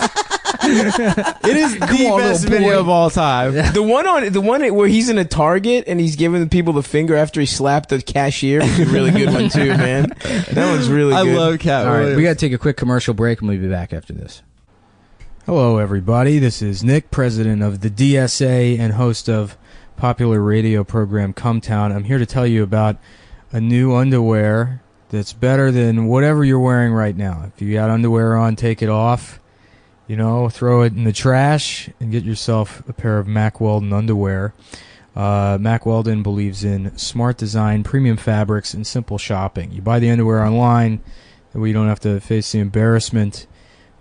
It is the best video of all time. Yeah. The one where he's in a Target and he's giving the people the finger after he slapped the cashier was a really good one too, man. That one's really good. I love Cat Williams. All right, we got to take a quick commercial break and we'll be back after this. Hello, everybody. This is Nick, president of the DSA and host of popular radio program Cumtown. I'm here to tell you about a new underwear that's better than whatever you're wearing right now. If you got underwear on, take it off. You know, throw it in the trash and get yourself a pair of Mack Weldon underwear. Mack Weldon believes in smart design, premium fabrics, and simple shopping. You buy the underwear online, that way you don't have to face the embarrassment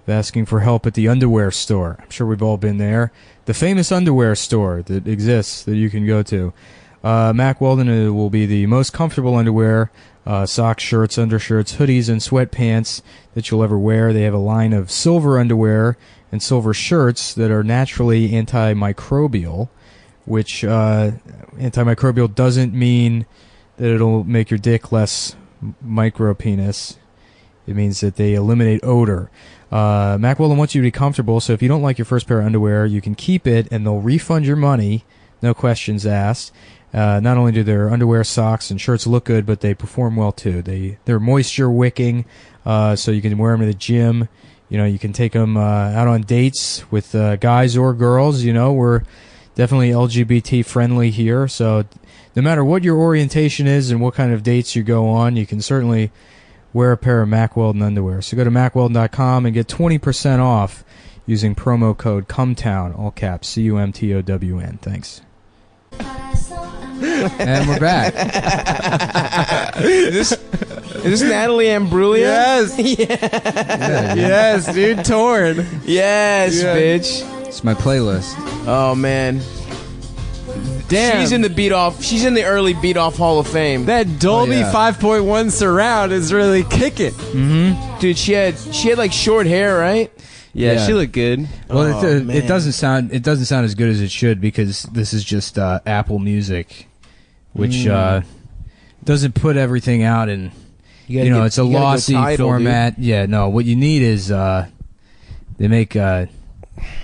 of asking for help at the underwear store. I'm sure we've all been there. The famous underwear store that exists that you can go to. Mack Weldon will be the most comfortable underwear, socks, shirts, undershirts, hoodies, and sweatpants that you'll ever wear. They have a line of silver underwear and silver shirts that are naturally antimicrobial, which antimicrobial doesn't mean that it'll make your dick less micropenis. It means that they eliminate odor. Mack Weldon wants you to be comfortable, so if you don't like your first pair of underwear, you can keep it and they'll refund your money, no questions asked. Not only do their underwear, socks, and shirts look good, but they perform well too. They're moisture wicking, so you can wear them to the gym. you can take them out on dates with guys or girls. We're definitely LGBT friendly here, so no matter what your orientation is and what kind of dates you go on, you can certainly wear a pair of Mack Weldon underwear. So go to MackWeldon.com and get 20% off using promo code CUMTOWN, all caps, CUMTOWN. Thanks. And we're back. Is this Natalie Imbruglia? Yes. Yeah, Yes, dude. Torn. Yes, Yeah. bitch. It's my playlist. Oh man. Damn. She's in the early Beat Off Hall of Fame. That Dolby Oh, yeah. 5.1 surround is really kicking. Dude, she had like short hair, right? Yeah, Yeah. she looked good. Well, Oh, it man. doesn't sound as good as it should because this is just Apple Music, which doesn't put everything out in. It's a lossy format. Dude. Yeah, no. What you need is they make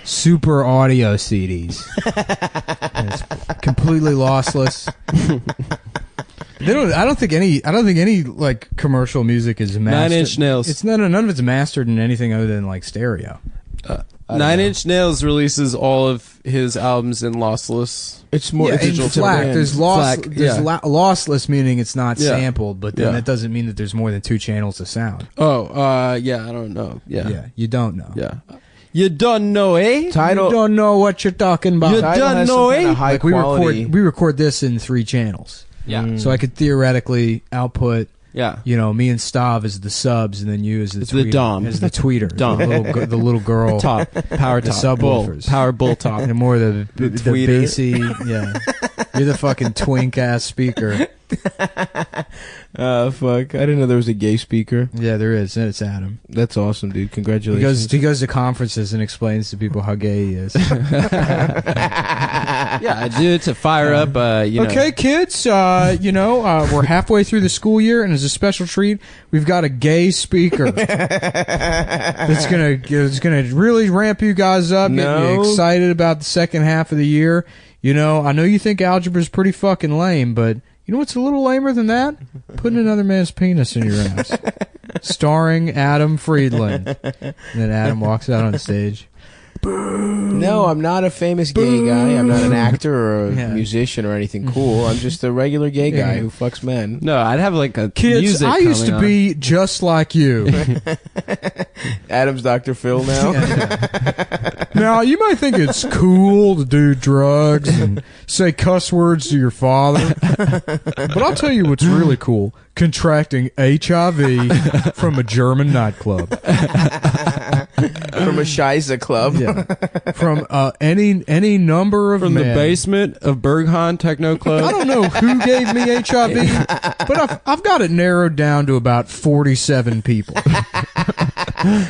super audio CDs. And it's completely lossless. I don't think any like commercial music is mastered. 9 Inch Nails. It's none of it's mastered in anything other than like stereo. 9 Inch Nails releases all of his albums in lossless. It's more Yeah, digital in FLAC. to There's FLAC, lossless, meaning it's not Yeah. sampled, but then Yeah. that doesn't mean that there's more than 2 channels of sound. Yeah, I don't know. Yeah. You don't know. Yeah. You don't know, eh? Title. You don't know what you're talking about. You Tidal don't has know, some kind eh? of high Like quality. we record this in 3 channels, Yeah. so I could theoretically output. Yeah. Me and Stav as the subs, and then you as the It's the tweeter, dom. as the tweeter, Dom. the little girl, Top. Power the top. Bull. subwoofers. Power bull top. and more the tweeter. bassy. Yeah, you're the fucking twink ass speaker. Fuck. I didn't know there was a gay speaker. Yeah, there is, and it's Adam. That's awesome, dude. Congratulations. He goes to conferences and explains to people how gay he is. Yeah, I do it to fire up, Okay, kids. We're halfway through the school year, and as a special treat, we've got a gay speaker. It's gonna really ramp you guys up, get you No. excited about the second half of the year. I know you think algebra's pretty fucking lame, but you know what's a little lamer than that? Putting another man's penis in your ass. Starring Adam Friedland. And then Adam walks out on stage. No, I'm not a famous gay guy. I'm not an actor or a Yeah. musician or anything cool. I'm just a regular gay guy Yeah. who fucks men. No, I'd have like a Kids, music I used to coming be just like you. Adam's Dr. Phil now. Now, you might think it's cool to do drugs and say cuss words to your father, but I'll tell you what's really cool: contracting HIV from a German nightclub. From a Shiza club. Yeah, from any number of from the men. basement of Berghain Techno I Club. don't know who gave me HIV, but I've got it narrowed down to about 47 people.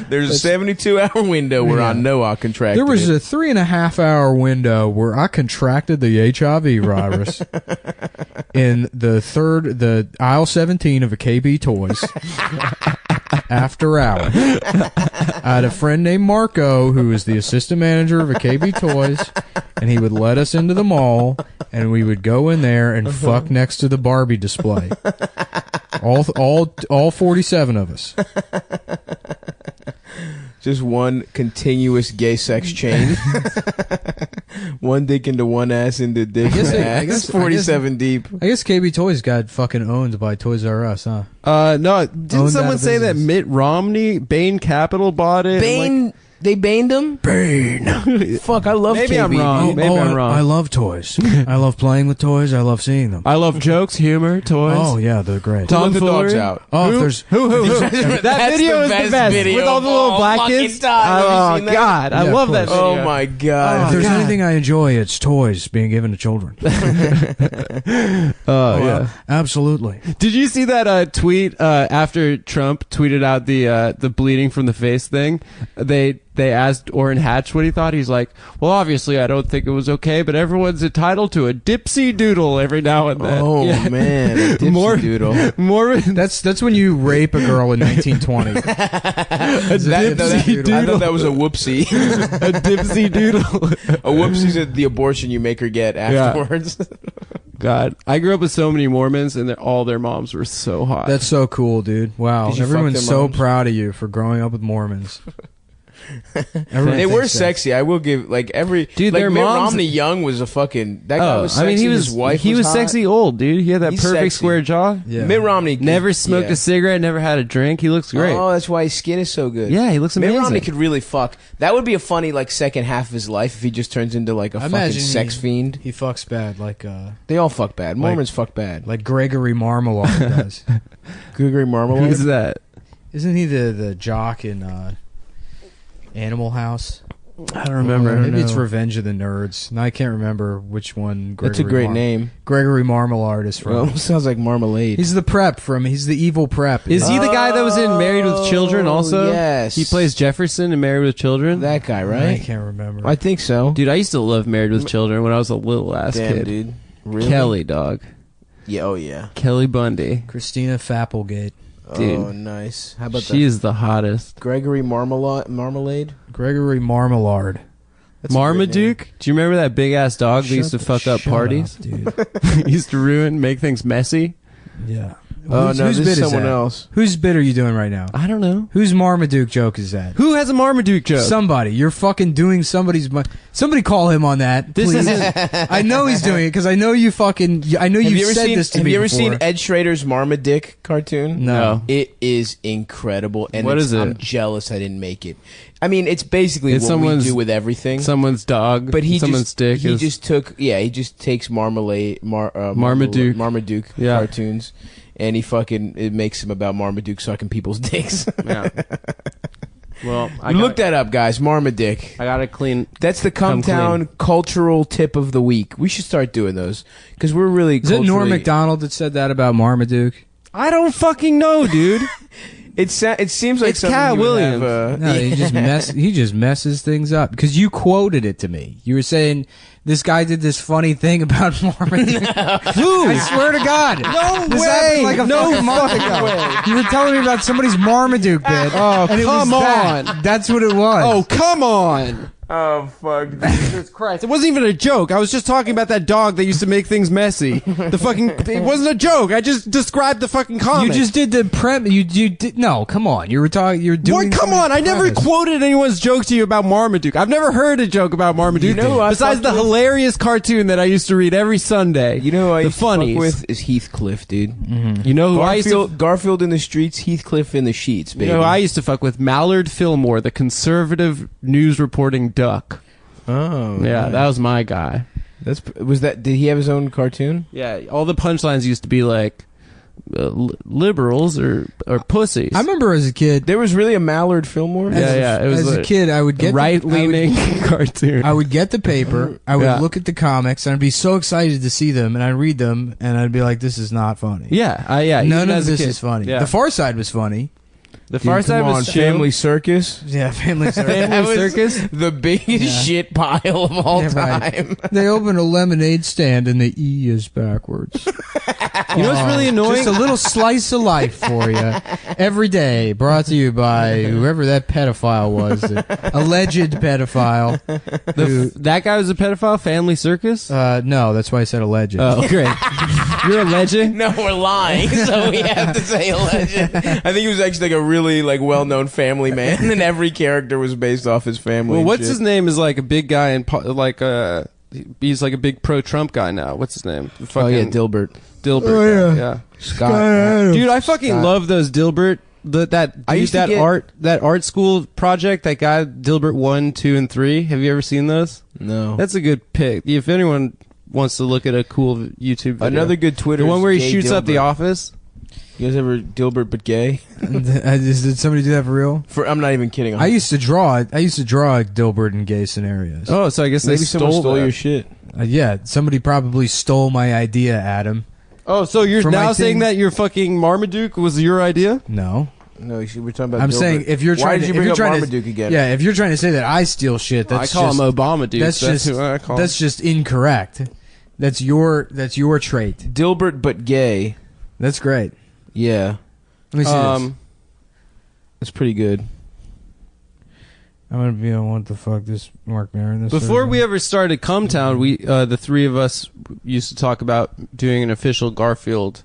There's a 72-hour window where I know I contracted There was it. a 3.5-hour window where I contracted the HIV virus in the aisle 17 of a KB Toys after hours. I had a friend named Marco who was the assistant manager of a KB Toys, and he would let us into the mall, and we would go in there and fuck next to the Barbie display. All 47 of us. Just one continuous gay sex chain. One dick into one ass into dick guess into I ass. guess- 47 deep. I guess KB Toys got fucking owned by Toys R Us, huh? No, didn't Owned out someone of say that business. Mitt Romney, Bain Capital bought it? Bane. They baned him? Bane. Fuck, I love Maybe KB. I'm wrong. Maybe I'm wrong. I love toys. I love playing with toys. I love seeing them. I love jokes, humor, toys. Oh yeah, they're great. Don't let the dogs Tomfoolery. out. Oh, if Who? there's Who? That That's video the is the best best video with all the of little all black fucking kids. time. Have you Oh seen that? God, I Yeah, love of that course. video. Oh my god. if there's God. anything I enjoy, it's toys being given to children. Oh yeah. Absolutely. Did you see that tweet after Trump tweeted out the bleeding from the face thing? They asked Orrin Hatch what he thought. He's like, well, obviously I don't think it was okay, but everyone's entitled to a dipsy doodle every now and then. Oh Yeah. man, a dipsy More- doodle. More That's when you rape a girl in 1920. I thought that was a whoopsie. a dipsy doodle. A whoopsie's the abortion you make her get afterwards. God, I grew up with so many Mormons, and all their moms were so hot. That's so cool, dude. Wow. Did you fuck Everyone's their so moms? proud of you for growing up with Mormons. They were sexy. I will give like every Dude, like their Mitt moms- Romney Young was a fucking that guy was I sexy. mean, he was His wife he was hot. sexy old, dude. He had that He's perfect sexy. square jaw. Yeah. Mitt Romney Never smoked yeah. a cigarette, never had a drink. He looks great. Oh, that's why his skin is so good. Yeah, he looks Mitt amazing. Romney could really fuck. That would be a funny like second half of his life if he just turns into like a I fucking imagine sex fiend. He fucks bad, They all fuck bad. Mormons fuck bad. like Gregory Marmalade does. Gregory Marmalade. Who's that? Isn't he the jock in Animal House? I don't remember. Maybe it's Revenge of the Nerds. No, I can't remember which one. That's a great name. Gregory Marmalade is It from. almost sounds like marmalade. He's the prep from. He's the evil prep. Is he the guy that was in Married with Children also? Yes. He plays Jefferson in Married with Children. that guy, I right? can't remember. I think so. Dude, I used to love Married with Children when I was a little ass Damn, kid. dude. Really? Kelly, dog. Yeah. Oh yeah. Kelly Bundy. Christina Fapplegate. Dude. Oh nice. How about She is the hottest. Gregory Marmalade? Gregory Marmalade. That's a great name. Marmaduke? Do you remember that big ass dog that used to fuck up Shut parties? up, dude. He used to make things messy. Yeah. Oh Whose- no, whose this bit is someone that? else. Whose bit are you doing right now? I don't know. Whose Marmaduke joke is that? Who has a Marmaduke joke? Somebody. You're fucking doing somebody's. Somebody call him on that. This please. isn't- I know he's doing it because I know you fucking. I know Have you've you ever said seen? this to Have me you ever before. seen Ed Schrader's Marmaduke cartoon? No. It is incredible, and What is it? I'm jealous I didn't make it. I mean, it's basically It's what we someone's- do with everything. Someone's dog. But someone's just dick he is just took he just takes Marmaduke. Marmaduke Yeah. cartoons, and it makes them about Marmaduke sucking people's dicks. Yeah. Well, Look that up, guys. Marmaduke. I gotta clean. That's the Come Cumtown cultural tip of the week. We should start doing those because we're really. Is it Norm culturally- Macdonald that said that about Marmaduke? I don't fucking know, dude. It seems like It's something Cat you would Williams. have, No, he just messes things up because you quoted it to me. You were saying this guy did this funny thing about Marmaduke. Who? I swear to God. No This way. happened like a No fucking month fucking ago. way. You were telling me about somebody's Marmaduke bit. Oh, and it come was that. on. That's what it was. Oh, come on. Oh fuck! Jesus Christ. It wasn't even a joke. I was just talking about that dog that used to make things messy. It wasn't a joke. I just described the fucking you comic. just did the premise. You did no. Come on. You were talking. You were doing. What? Come on! I never premise. quoted anyone's joke to you about Marmaduke. I've never heard a joke about Marmaduke. You know who I besides fucked the with? hilarious cartoon that I used to read every Sunday. You know who I the used to fuck funnies. with is Heathcliff, dude. You know who I used to. Garfield in the streets, Heathcliff in the sheets, baby. You know who I used to fuck with? Mallard Fillmore, the conservative news reporting duck. Oh, Yeah, nice. that was my guy. Did he have his own cartoon? Yeah, all the punchlines used to be like liberals or pussies. I remember as a kid. There was really a Mallard Fillmore. Yeah, it was as a like kid, I would get right leaning cartoon. I would get the paper. I would Yeah. look at the comics, and I'd be so excited to see them, and I'd read them, and I'd be like, "This is not funny." yeah, None even of as a this kid. is funny. Yeah. The Far Side was funny. The Dude, Far come Side on, was Family Circus. Yeah, Family Circus. Family That was Circus. The biggest Yeah. shit pile of all Yeah, right. time. They open a lemonade stand, and the E is backwards. You know what's really annoying? Just a little slice of life for you every day. Brought to you by whoever that pedophile was, the alleged pedophile. who, That guy was a pedophile. Family Circus. no, that's why I said alleged. Oh, great. You're a legend. No, we're lying, so we have to say a legend. I think he was actually like a really well-known family man, and every character was based off his family. Well, and what's shit. his name? Is like a big guy and he's like a big pro-Trump guy now. What's his name? Oh yeah, Dilbert. Dilbert. Oh, yeah. yeah. Scott. Dude, I fucking Scott. love those Dilbert. I used to get- that art school project. That guy Dilbert 1, 2, and 3. Have you ever seen those? No. That's a good pick. If anyone wants to look at a cool YouTube video, Another good Twitter. the one where he Gay shoots up the Dilbert. office. You guys ever Dilbert but gay? Did somebody do that for real? I'm not even kidding. I used to draw Dilbert in gay scenarios. Oh, so I guess Maybe they someone stole that. your shit. Yeah, somebody probably stole my idea, Adam. Oh, so you're For my now saying thing- that your fucking Marmaduke was your idea? No. No, we're talking about. I'm Dilbert. saying if you're Why trying did to, you if bring you're up trying Marmaduke to, again? yeah, if you're trying to say that I steal shit, that's I call just, him Obama Duke. That's just who I call him. that's just incorrect. That's your trait. Dilbert but gay. That's great. Yeah, Let me see this. that's pretty good. I'm gonna be on what the fuck this Mark Maron. This Before we ever started Cumtown, we the three of us used to talk about doing an official Garfield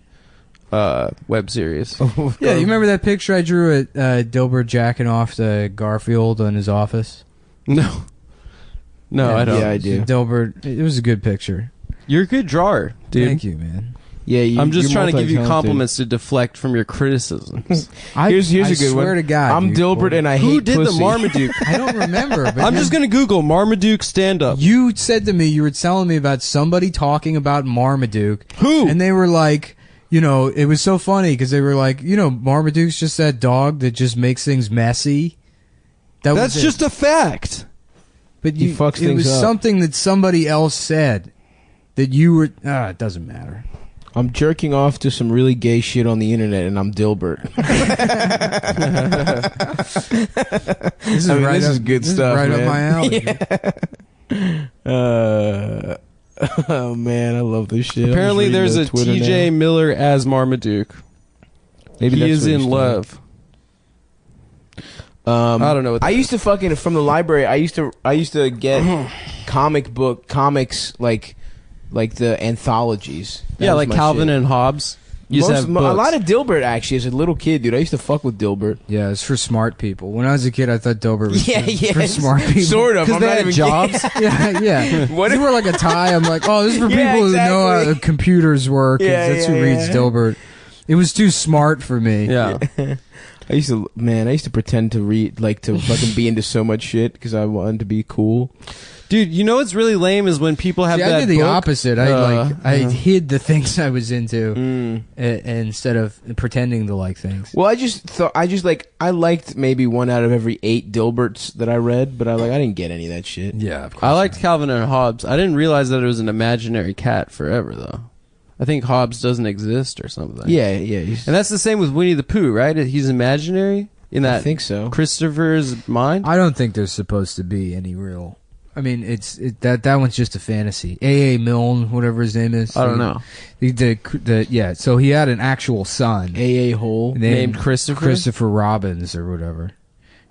web series. Yeah, you remember that picture I drew at Dilbert jacking off to Garfield in his office? No, I don't. Yeah, I do. Dilbert, it was a good picture. You're a good drawer, dude. Thank you, man. Yeah, I'm just you're trying to give you multi-talented. compliments to deflect from your criticisms. Here's I a good one. swear to God, I'm you Dilbert quoted- and I Who hate did pussy. the Marmaduke? I don't remember. But I'm just gonna Google Marmaduke stand-up. You said to me, you were telling me about somebody talking about Marmaduke. Who? And they were like, you know, it was so funny because they were like, you know, Marmaduke's just that dog that just makes things messy. That's was it. just a fact. But He you, fucks it things was up. something that somebody else said that you were. It doesn't matter. I'm jerking off to some really gay shit on the internet, and I'm Dilbert. This is I mean, right this up, is good this stuff, Is right man. up my alley. Oh man, I love this shit. Apparently, there's a T.J. Miller as Marmaduke. Maybe He that's is where in you love. I don't know what I that used to fucking from the library. I used to get comics like the anthologies. That Yeah, was like my Calvin shit. and Hobbes. Used to have A books. lot of Dilbert actually as a little kid, dude. I used to fuck with Dilbert. Yeah, it's for smart people. When I was a kid, I thought Dilbert was for smart people. Sort of. Because I'm they not had even jobs. Yeah. What If you were like a tie, I'm like, oh, this is for Yeah, people who know how exactly. the computers work. 'cause Yeah, that's who yeah, reads yeah. Dilbert. It was too smart for me. Yeah. I used to pretend to read, like, to fucking be into so much shit because I wanted to be cool. Dude, you know what's really lame is when people have See, that I did the book. opposite. I hid the things I was into instead of pretending to like things. Well, I liked maybe one out of every 8 Dilberts that I read, but I didn't get any of that shit. Yeah, of course. I liked Calvin and Hobbes. I didn't realize that it was an imaginary cat forever, though. I think Hobbes doesn't exist or something. Yeah. And that's the same with Winnie the Pooh, right? He's imaginary in that I think so. Christopher's mind. I don't think there's supposed to be any real. I mean, that one's just a fantasy. A.A. Milne, whatever his name is. I don't know. Yeah, so he had an actual son A.A. Hole. Named Christopher? Christopher Robbins or whatever.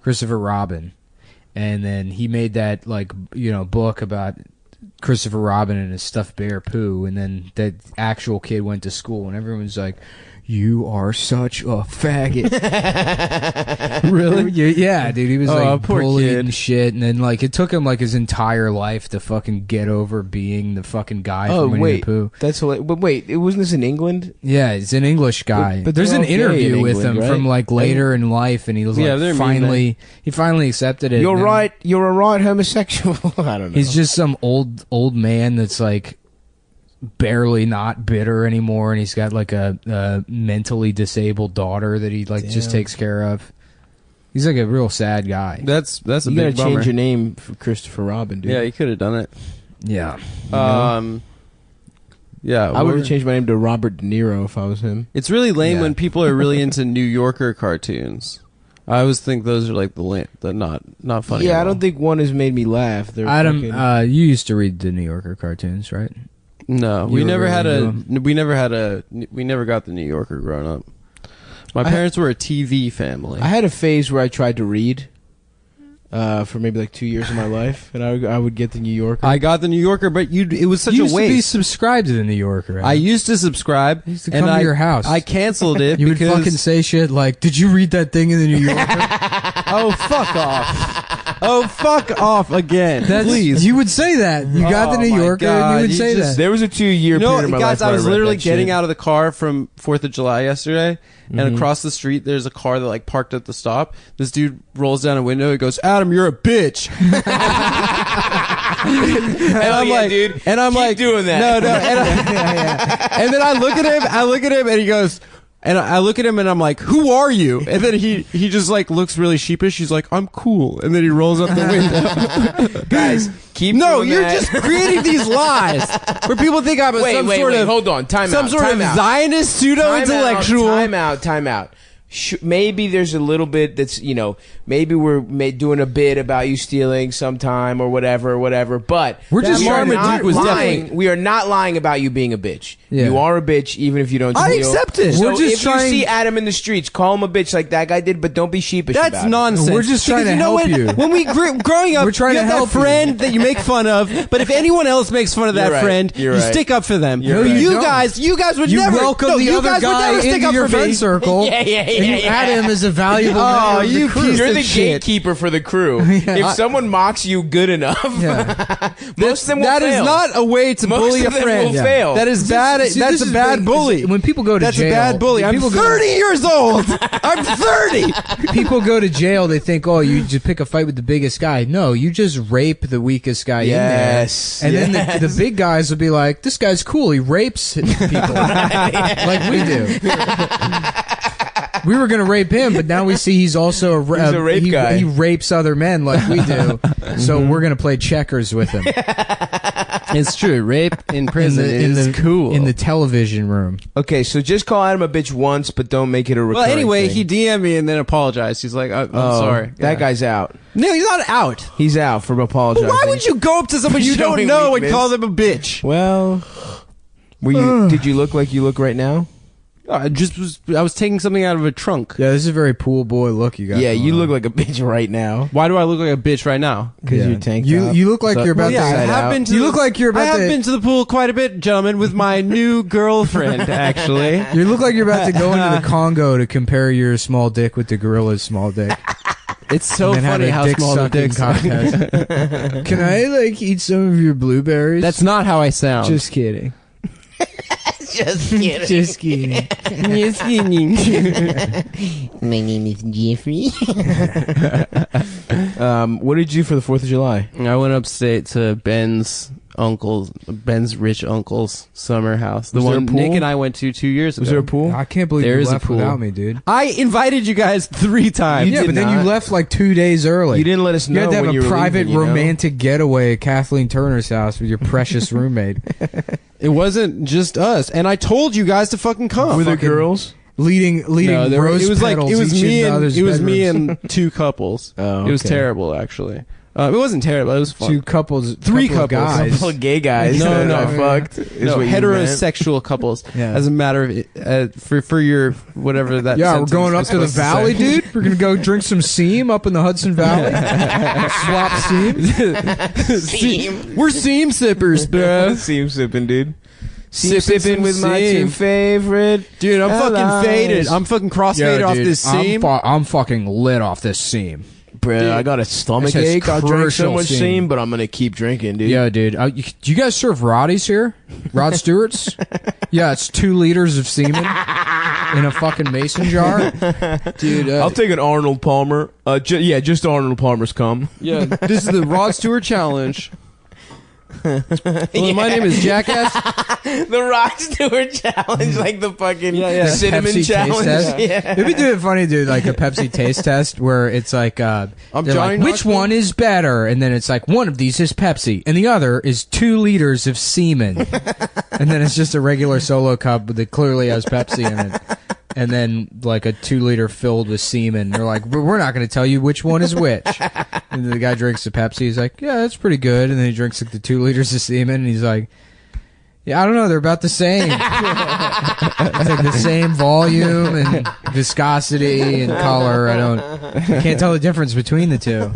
Christopher Robin. And then he made that, like, you know, book about Christopher Robin and his stuffed bear Pooh, and then that actual kid went to school, and everyone's like, "You are such a faggot." Really? Yeah, dude. He was like poor bullied kid. and shit, and then like it took him like his entire life to fucking get over being the fucking guy Oh from Winnie wait, the Pooh. that's hilarious. But wait, it wasn't this in England? Yeah, he's an English guy. But there's they're an all gay interview in with England, him right? from like later in life, and he was Yeah, like they're mean, he finally accepted it. You're and then right. You're a right homosexual. I don't know. He's just some old man that's like barely not bitter anymore, and he's got like a mentally disabled daughter that he like just Damn. takes care of. He's like a real sad guy. That's a you gotta big bummer. change your name for Christopher Robin, dude. Yeah, you could have done it. Yeah. Yeah, I would have changed my name to Robert De Niro if I was him. It's really lame Yeah. when people are really into New Yorker cartoons. I always think those are like the not funny. Yeah, at I all. don't think one has made me laugh. They're Adam, fucking- you used to read the New Yorker cartoons, right? No, You we were never really had into we never got the New Yorker growing up. My parents were a TV family. I had a phase where I tried to read for maybe like 2 years of my life, and I would get the New Yorker. I got the New Yorker, but it was such you a used to be waste. subscribed to the New Yorker. Adam. I used to subscribe. used to and come to I- your house. I canceled it You would because fucking say shit like, "Did you read that thing in the New Yorker?" oh fuck off, oh fuck off again, please. You would say that. You got Oh the New my Yorker, God, and you would you say just- that. there was a 2-year You know, period of my guys, life where I was read literally that getting shit. out of the car from 4th of July yesterday, and across the street, there's a car that like parked at the stop. This dude rolls down a window. He goes, "Adam, you're a bitch." And I'm yeah, like, dude. and I'm Keep like, doing that. No, and then I look at him, and he goes. And I look at him and I'm like, "Who are you?" And then he just like looks really sheepish. He's like, "I'm cool." And then he rolls up the window. Guys, keep No, doing you're that. just creating these lies where people think I'm wait, some wait, sort wait, of hold on, time some out, sort time of out. Zionist pseudo intellectual. Time out. maybe there's a little bit that's, maybe we're doing a bit about you stealing sometime or whatever. But We're just trying to not Marmaduke was lying. definitely- We are not lying about you being a bitch. Yeah. You are a bitch, even if you don't steal. I accept it. So We're just if trying- you see Adam in the streets, call him a bitch like that guy did, but don't be sheepish That's about it. nonsense. We're just trying Because to know help what? you. When we growing up, We're trying you to have help that friend that you make fun of. But if anyone else makes fun of that You're right. friend, You're you right. stick up for them. You're right. You don't. guys would You never welcome no, the you other guys would guy never stick into up your for me. friend circle, Yeah. and you add him as a valuable Oh, member of the you crew. piece You're of the shit. gatekeeper for the crew. If someone mocks you good enough, most of them will That fail. is not a way to Most bully a of them friend. will fail. That is bad. See, That's this a is bad big- bully. When people go to That's jail, a bad bully. I'm people 30 years old. I'm 30. People go to jail. They think, oh, you just pick a fight with the biggest guy. No, you just rape the weakest guy Yes, in there, and yes. then the big guys will be like, this guy's cool. He rapes people like we do. We were gonna rape him, but now we see he's also He's a rape guy. He rapes other men like we do. So we're gonna play checkers with him It's true. Rape in prison is cool. in the television room. Okay, so just call Adam a bitch once, but don't make it a recurring well, anyway, thing. he DM'd me and then apologized. He's like, I'm sorry. That Yeah. guy's out. No, he's not out. He's out from apologizing. Why would you go up to someone you don't Showing know weakness. and call them a bitch? Well, did you look like you look right now? I was taking something out of a trunk. Yeah, this is a very pool boy look you got. Yeah, going you on. look like a bitch right now. Why do I look like a bitch right now? Because Yeah. your tank You top. you look like So- you're about Well, yeah, to. I Inside have out. been to You the- look like you're about I have to- been to the pool quite a bit, gentlemen, with my new girlfriend, actually. You look like you're about to go into the Congo to compare your small dick with the gorilla's small dick. It's so And then funny have a how dick small the sucking dicks are. contest. Can I eat some of your blueberries? That's not how I sound. just kidding. Just kidding. Just kidding. My name is Jeffrey. What did you do for the 4th of July? I went upstate to Ben's rich uncle's summer house. The Was there one a pool? Nick and I went to 2 years ago. Was there a pool? I can't believe There you is a left pool. without me, dude. I invited you guys 3 times. Yeah, did but then you not. left like 2 days early. You didn't let us You know had to have when you a were private leaving, you know? romantic getaway at Kathleen Turner's house with your precious roommate. It wasn't just us, and I told you guys to fucking come. Were there Fucking- girls? leading No, there were- rose it was like petals it was each me in the and other's it was me bedrooms. and 2 couples. Oh, It was okay. terrible, actually. It wasn't terrible. It was fun. 2 couples, 3 couple of couples. guys. Couple of gay guys. No, that no. I fucked. Is No, what you meant. heterosexual couples. Yeah. As a matter of for your whatever that. Yeah, we're sentence going up was to the supposed valley, say. dude. We're gonna go drink some seam up in the Hudson Valley. Swap seam. We're seam sippers, bro. Seam sipping, dude. Sipping Sipping some with my seam. 2 favorite. Dude, I'm fucking allies. faded. I'm fucking cross-faded off this seam. I'm fucking lit off this seam. Bro, I got a stomach This is ache. I drank so crucial much seam. seam, but I'm gonna keep drinking, dude. Yeah, dude. Do you guys serve Roddies here? Rod Stewart's? Yeah, it's 2 liters of semen in a fucking mason jar. Dude, I'll take an Arnold Palmer. Just Arnold Palmer's cum. Yeah, this is the Rod Stewart challenge. Well, my name is Jackass. The Rod Stewart challenge, like the fucking yeah. cinnamon Pepsi taste challenge. test. Yeah. It'd be doing funny, dude, like a Pepsi taste test where it's like, they're Johnny like, which Knoxville. one is better? And then it's like, one of these is Pepsi, and the other is 2 liters of semen. And then it's just a regular solo cup that clearly has Pepsi in it. And then like a 2 liter filled with semen. They're like, we're not going to tell you which one is which. And the guy drinks the Pepsi. He's like, yeah, that's pretty good. And then he drinks like the 2 liters of semen, and he's like, yeah, I don't know. They're about the same. It's like the same volume and viscosity and color. I can't tell the difference between the two.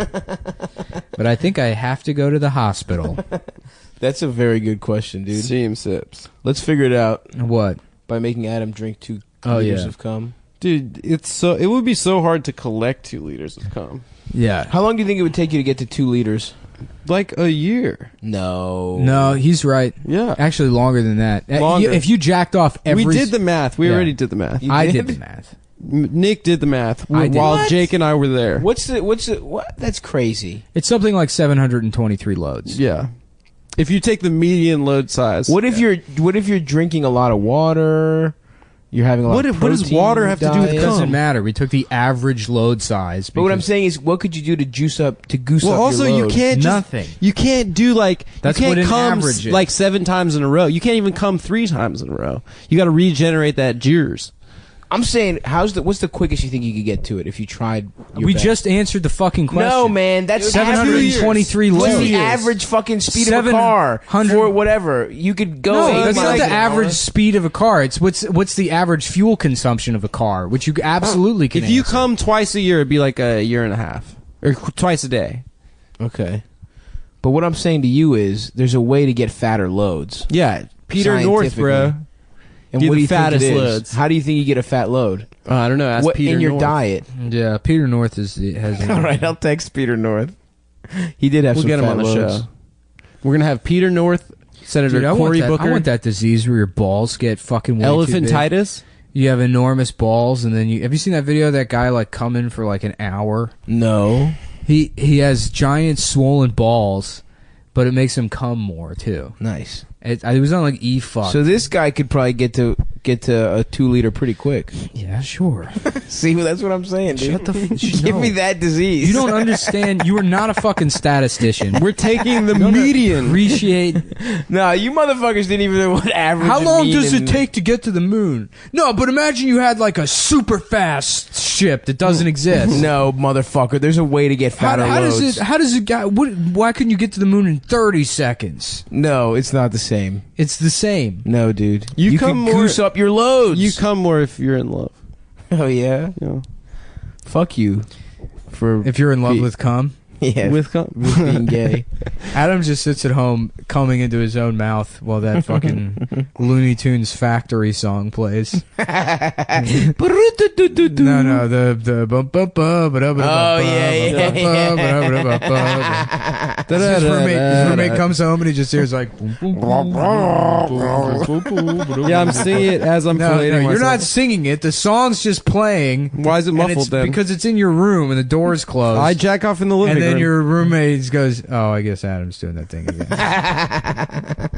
But I think I have to go to the hospital. That's a very good question, dude. Seam sips. Let's figure it out What? by making Adam drink 2 Oh, liters yeah. of cum. Dude, it would be so hard to collect 2 liters of cum. Yeah. How long do you think it would take you to get to 2 liters? Like a year. No. No, he's right. Yeah. Actually, longer than that. Longer. If you jacked off every... We did the math. We Yeah. already did the math. You I did? did the math. Nick did the math I did. while What? Jake and I were there. What's what? That's crazy. It's something like 723 loads. Yeah. If you take the median load size. What if you're drinking a lot of water? You're having a lot of What does protein water have to do with diet? It doesn't cum? matter. We took the average load size. But what I'm because- saying is, what could you do to goose Well, up also your you load? can't just, Nothing. You can't do like That's you what can't an come average is. like 7 times in a row. You can't even come 3 times in a row. You got to regenerate that juice. I'm saying, what's the quickest you think you could get to it if you tried? Your We best? just answered the fucking question. No, man, that's 723 What's loads. the average fucking speed of a car 700 for whatever? You could go. No, 8 that's not miles the an average hour. speed of a car. It's what's the average fuel consumption of a car, which you absolutely can. If you answer. come twice a year, it'd be like a year and a half, or twice a day. Okay, but what I'm saying to you is, there's a way to get fatter loads. Yeah, Peter North, bro. And Get what the do you think fattest it is? loads. How do you think you get a fat load? I don't know. Ask What Peter in your North. diet? Yeah, Peter North has. All right, I'll text Peter North. He did have We'll some get him fat on the loads. show. We're gonna have Peter North, Senator Dude, Cory Booker, I want that disease where your balls get fucking way too big. elephantitis. You have enormous balls, and then have you seen that video of that guy like coming for like an hour? No. He has giant swollen balls, but it makes him come more too. Nice. It was on like E-fuck. So this guy could probably get to a 2 liter pretty quick. Yeah, sure. See, that's what I'm saying, dude. Shut the Give no. me that disease. You don't understand. You are not a fucking statistician. We're taking the You don't median. Appreciate. No, you motherfuckers didn't even know what average. How and long mean does it and- take to get to the moon? No, but imagine you had like a super fast ship that doesn't exist. No, motherfucker. There's a way to get fatter loads. How does it guy? Why couldn't you get to the moon in 30 seconds? No, it's not the same. It's the same. No, dude. You can come more- goose up your loads. You come more if you're in love. Oh yeah. You know, Fuck you. For If you're in love Be- with cum. yeah, with cum. with being gay. Adam just sits at home coming into his own mouth while that fucking Looney Tunes Factory song plays. No, the bum bum bum ba da ba da Oh, yeah. His roommate comes home and he just hears like. Yeah, I'm singing it as I'm No, filleting you're myself. not singing it. The song's just playing. Why is it and muffled it's then? because it's in your room and the door's closed. I jack off in the living and then room. your roommate goes, "Oh, I guess Adam's doing that thing again."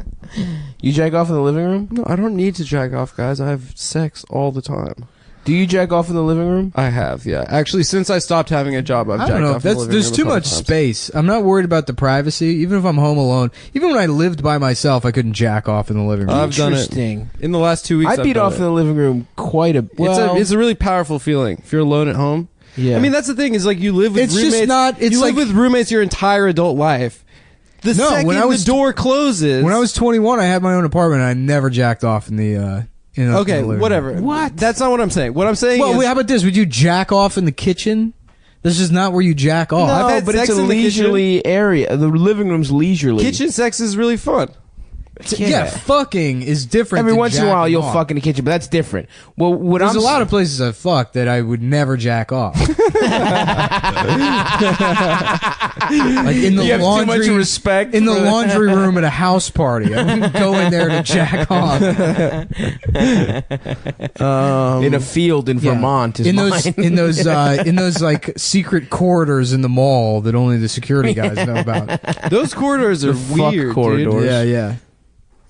You jack off in the living room? No, I don't need to jack off, guys. I have sex all the time. Do you jack off in the living room? I have, yeah. Actually, since I stopped having a job, I've I jacked don't know. off in the living There's room too a couple much times. space. I'm not worried about the privacy. Even if I'm home alone, even when I lived by myself, I couldn't jack off in the living room. I've done it. Interesting. In the last 2 weeks, I I've beat done off it. in the living room quite a. Well, it's a really powerful feeling if you're alone at home. yeah. I mean, that's the thing is like you live with It's roommates. just not- it's you like- live with roommates your entire adult life. The No, second when I was the door closes, When I was 21, I had my own apartment. And I never jacked off in the. okay, whatever. What? That's not what I'm saying. What I'm saying Well, is, wait, how about this? Would you jack off in the kitchen? This is not where you jack off. No, I've had but sex it's a in the leisurely area. The living room's leisurely. kitchen sex is really fun. Yeah, fucking is different. Every than once in a while, jacking you'll off. fuck in the kitchen, but that's different. Well, what There's I'm a lot of places I've fucked that I would never jack off. Like in the You have too laundry, much respect in the for that. laundry room at a house party. I wouldn't go in there to jack off. in a field in Yeah. Vermont. Is in mine. those like secret corridors in the mall that only the security guys know about. Those corridors are The fuck weird, corridors. dude. Yeah, yeah.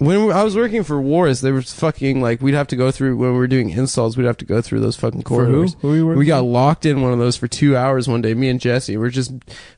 When I was working for Wars, they were fucking like we'd have to go through when we were doing installs. We'd have to go through those fucking For who? corridors. Who were you working We got locked in one of those for 2 hours one day. Me and Jesse were just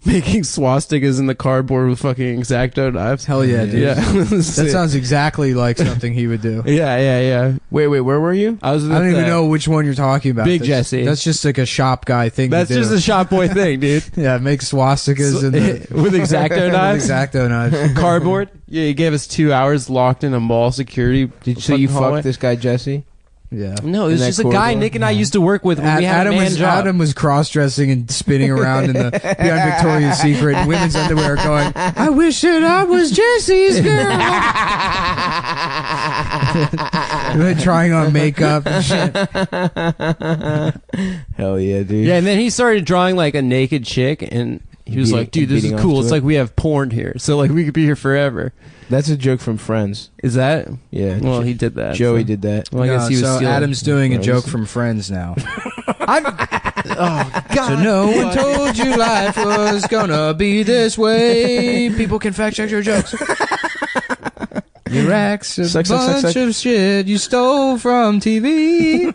making swastikas in the cardboard with fucking X-Acto knives. Hell yeah, dude. Yeah, That sounds exactly like something he would do. Yeah. Wait, where were you? I was. I don't with, even know which one you're talking about. Big That's- Jesse. That's just like a shop guy thing. That's to do. just a shop boy thing, dude. Yeah, make swastikas and with X-Acto knives, Exacto knives. cardboard. Yeah, he gave us 2 hours locked in a mall security. So you fucking hallway. fucked this guy Jesse? Yeah. No, it in was that just a guy corridor? Nick and I used to work with when we had a man job. Adam was cross-dressing and spinning around in the behind Victoria's Secret in women's underwear, going, "I wish that I was Jesse's girl." Trying on makeup and shit. Hell yeah, dude. Yeah, and then he started drawing like a naked chick, and he was Beating- like, "Dude, this is beating off cool. to It's it. like we have porn here, so like we could be here forever." That's a joke from Friends. Is that? Yeah. Well, he did that. Joey so. did that. Well, I guess he was so stealing. Adam's doing a Friends. joke from Friends now. Oh God! So no one told you life was gonna be this way. People can fact check your jokes. Your acts a Suck, bunch suck, suck. of shit you stole from TV.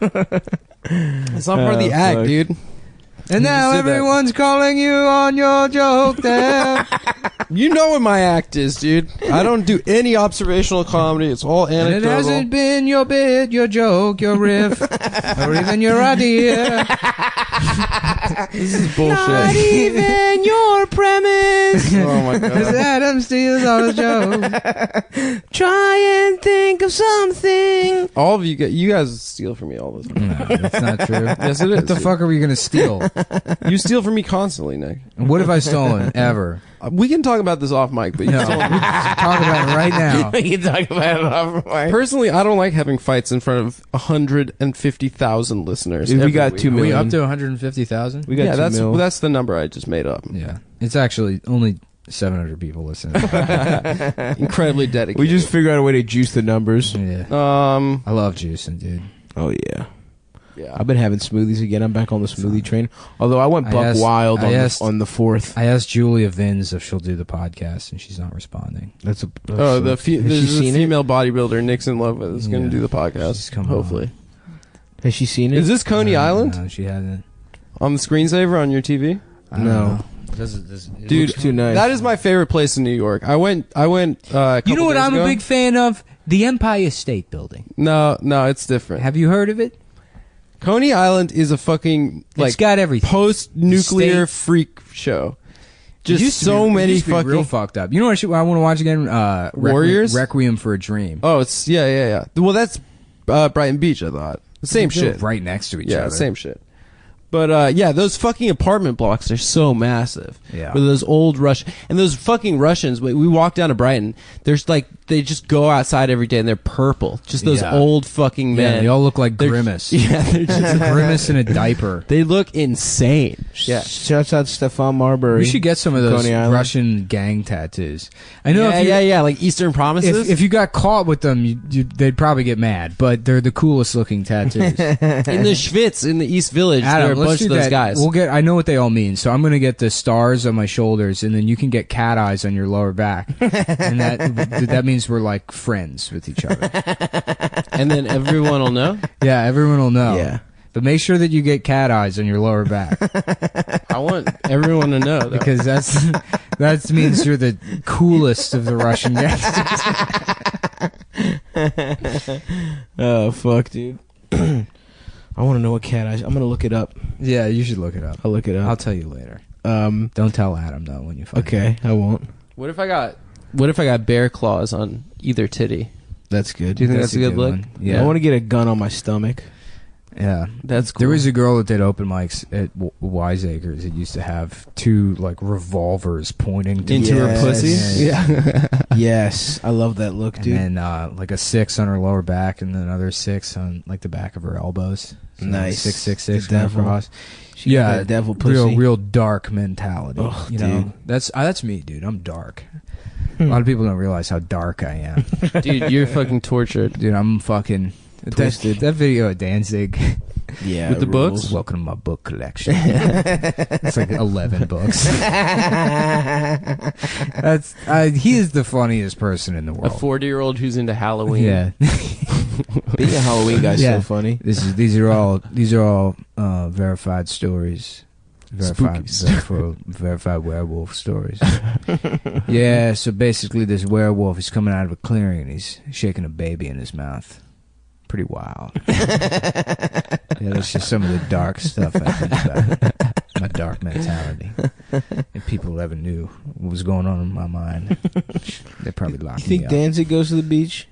It's not part of the Oh, act, fuck. dude. And now just did that. everyone's calling you on your joke there. You know what my act is, dude. I don't do any observational comedy. It's all And it anecdotal. hasn't been your bit, your joke, your riff, or even your idea. This is bullshit. Not even your premise. Oh my Cause god. Adam steals all his jokes. Try and think of something. All of you guys steal from me all the time. No, that's not true. Yes, it is. What the fuck are we gonna steal? You steal from me constantly, Nick. What have I stolen ever? We can talk about this off mic, but you No, we stole can talk about it right now. We can talk about it off mic. Personally, I don't like having fights in front of 150,000 listeners. Dude, we every got week. 2 Are we million. up to 150,000? We got Yeah, 2 that's mil. that's the number I just made up. Yeah, it's actually only 700 people listening. Incredibly dedicated. We just figured out a way to juice the numbers. Yeah, I love juicing, dude. Oh yeah. yeah. I've been having smoothies again. I'm back on the smoothie train. Although I went I buck asked- wild I on asked- on the 4th. I asked Julia Vins if she'll do the podcast, and she's not responding. That's a. Oh, has she there's a seen it? female bodybuilder Nick's in love with is going to Yeah. do the podcast. She's coming Hopefully. Has she seen it? Is this Coney No, Island No, she hasn't. on the screensaver on your TV? I don't No. know. It Dude, looks too nice. That is my favorite place in New York. I went. A You couple know what days I'm ago. a big fan of? The Empire State Building. No, it's different. Have you heard of it? Coney Island is a fucking It's like got everything. post-nuclear State- freak show. It used Just to so be- it many used to be real fucking. fucked up. You know what I want to watch again? Warriors? Requiem for a Dream. Oh, it's yeah. Well, that's Brighton Beach. I thought the same They're shit. right next to each Yeah, other. same shit. But yeah, those fucking apartment blocks are so massive. Yeah. With those old and those fucking Russians. We walk down to Brighton. There's like they just go outside every day and they're purple. Just those Yeah. old fucking Yeah, men. they all look like They're- Grimace. Yeah, they're just Grimace in a diaper. they look insane. Yeah. Shouts out Stefan Marbury. We should get some of those Coney Island. Russian gang tattoos. I know if you, yeah, like Eastern Promises. if you got caught with them, they'd probably get mad. But they're the coolest looking tattoos. in the Schwitz in the East Village, there are a Adam, let's bunch do of those that. guys. We'll get. I know what they all mean, so I'm going to get the stars on my shoulders, and then you can get cat eyes on your lower back, and that means we're like friends with each other. And then everyone will know. Yeah, everyone will know. Yeah. But make sure that you get cat eyes on your lower back, I want everyone to know. Though. because that means you're the coolest of the Russian gangsters. Oh fuck, dude. I want to know what cat eyes. I'm gonna look it up. Yeah, you should look it up. I'll look it I'll up. tell you later. Um. Don't tell Adam though when you find Okay, I won't. What if I got bear claws on either titty? That's good. Do you think that's a good look? one. I Yeah, want to get a gun on my stomach. yeah. That's cool. There was a girl that did open mics at Wiseacres that used to have two like revolvers pointing to Into her Yes. pussy? Yeah. Yes, I love that look, dude. And then like a 6 on her lower back, and then another 6 on like the back of her elbows. So Nice. 666 The devil. going across. She got Yeah, that devil pussy. real dark mentality. Ugh, you know, dude. that's me, dude. I'm dark. A lot of people don't realize how dark I am, Dude, you're fucking tortured. dude. I'm fucking Twisted. That video of Danzig. Yeah, With the it books? rules. Welcome to my book collection. It's like 11 books. He is the funniest person in the A world. 40-year-old who's into Halloween. Yeah. Being a Halloween guy's Yeah. so funny. These are all verified stories. Verified werewolf stories. Yeah, so basically this werewolf is coming out of a clearing and he's shaking a baby in his mouth. Pretty wild. Yeah, that's just some of the dark stuff I think about. My dark mentality. If people ever knew what was going on in my mind, they'd probably lock You me think up. Danzig goes to the beach?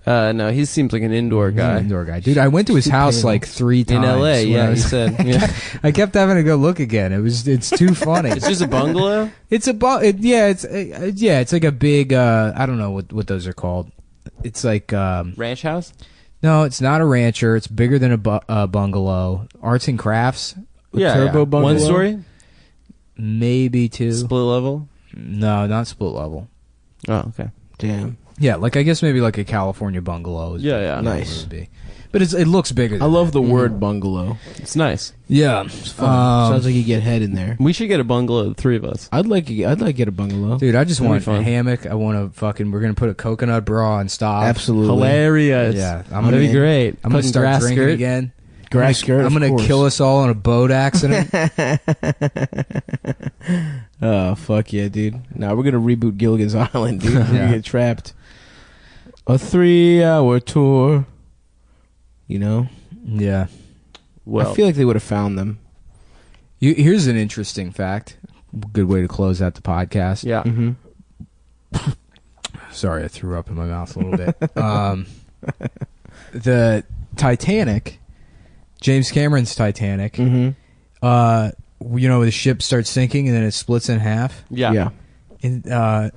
No, he seems like an indoor He's an guy. indoor guy. Dude, I went to his house like 3 In times. L.A., when yeah, I he was- said. Yeah. I kept having to go look again. It's too funny. It's just a bungalow? It's it's like a big I don't know what those are called. It's like Ranch house? no, it's not a rancher. It's bigger than a bungalow. Arts and crafts, turbo bungalow? One story? maybe 2. Split level? No, not split level. Oh, okay. Damn. Yeah, like I guess maybe like a California bungalow. Is Yeah, yeah. Nice. what it would be. But it looks bigger. I Than love the word bungalow. It's nice. yeah. It's fun. Sounds like you get head in there. We should get a bungalow, the 3 of us. I'd like to get a bungalow. Dude, I just That'd be want a fun. hammock. I want to we're gonna put a coconut bra on stop. Absolutely. Hilarious. Yeah, That'd be in. great. I'm gonna Putting start grass drinking skirt. again. Grass skirt. I'm gonna kill us all in a boat accident. Oh fuck yeah, dude! Now we're gonna reboot Gilligan's Island, dude. We're Yeah. gonna get trapped. A 3-hour tour. You know, Yeah. Well, I feel like they would have found them. Here's an interesting fact. Good way to close out the podcast. yeah. Mm-hmm. Sorry, I threw up in my mouth a little bit. The Titanic, James Cameron's Titanic. Mm-hmm. The ship starts sinking and then it splits in half. Yeah. And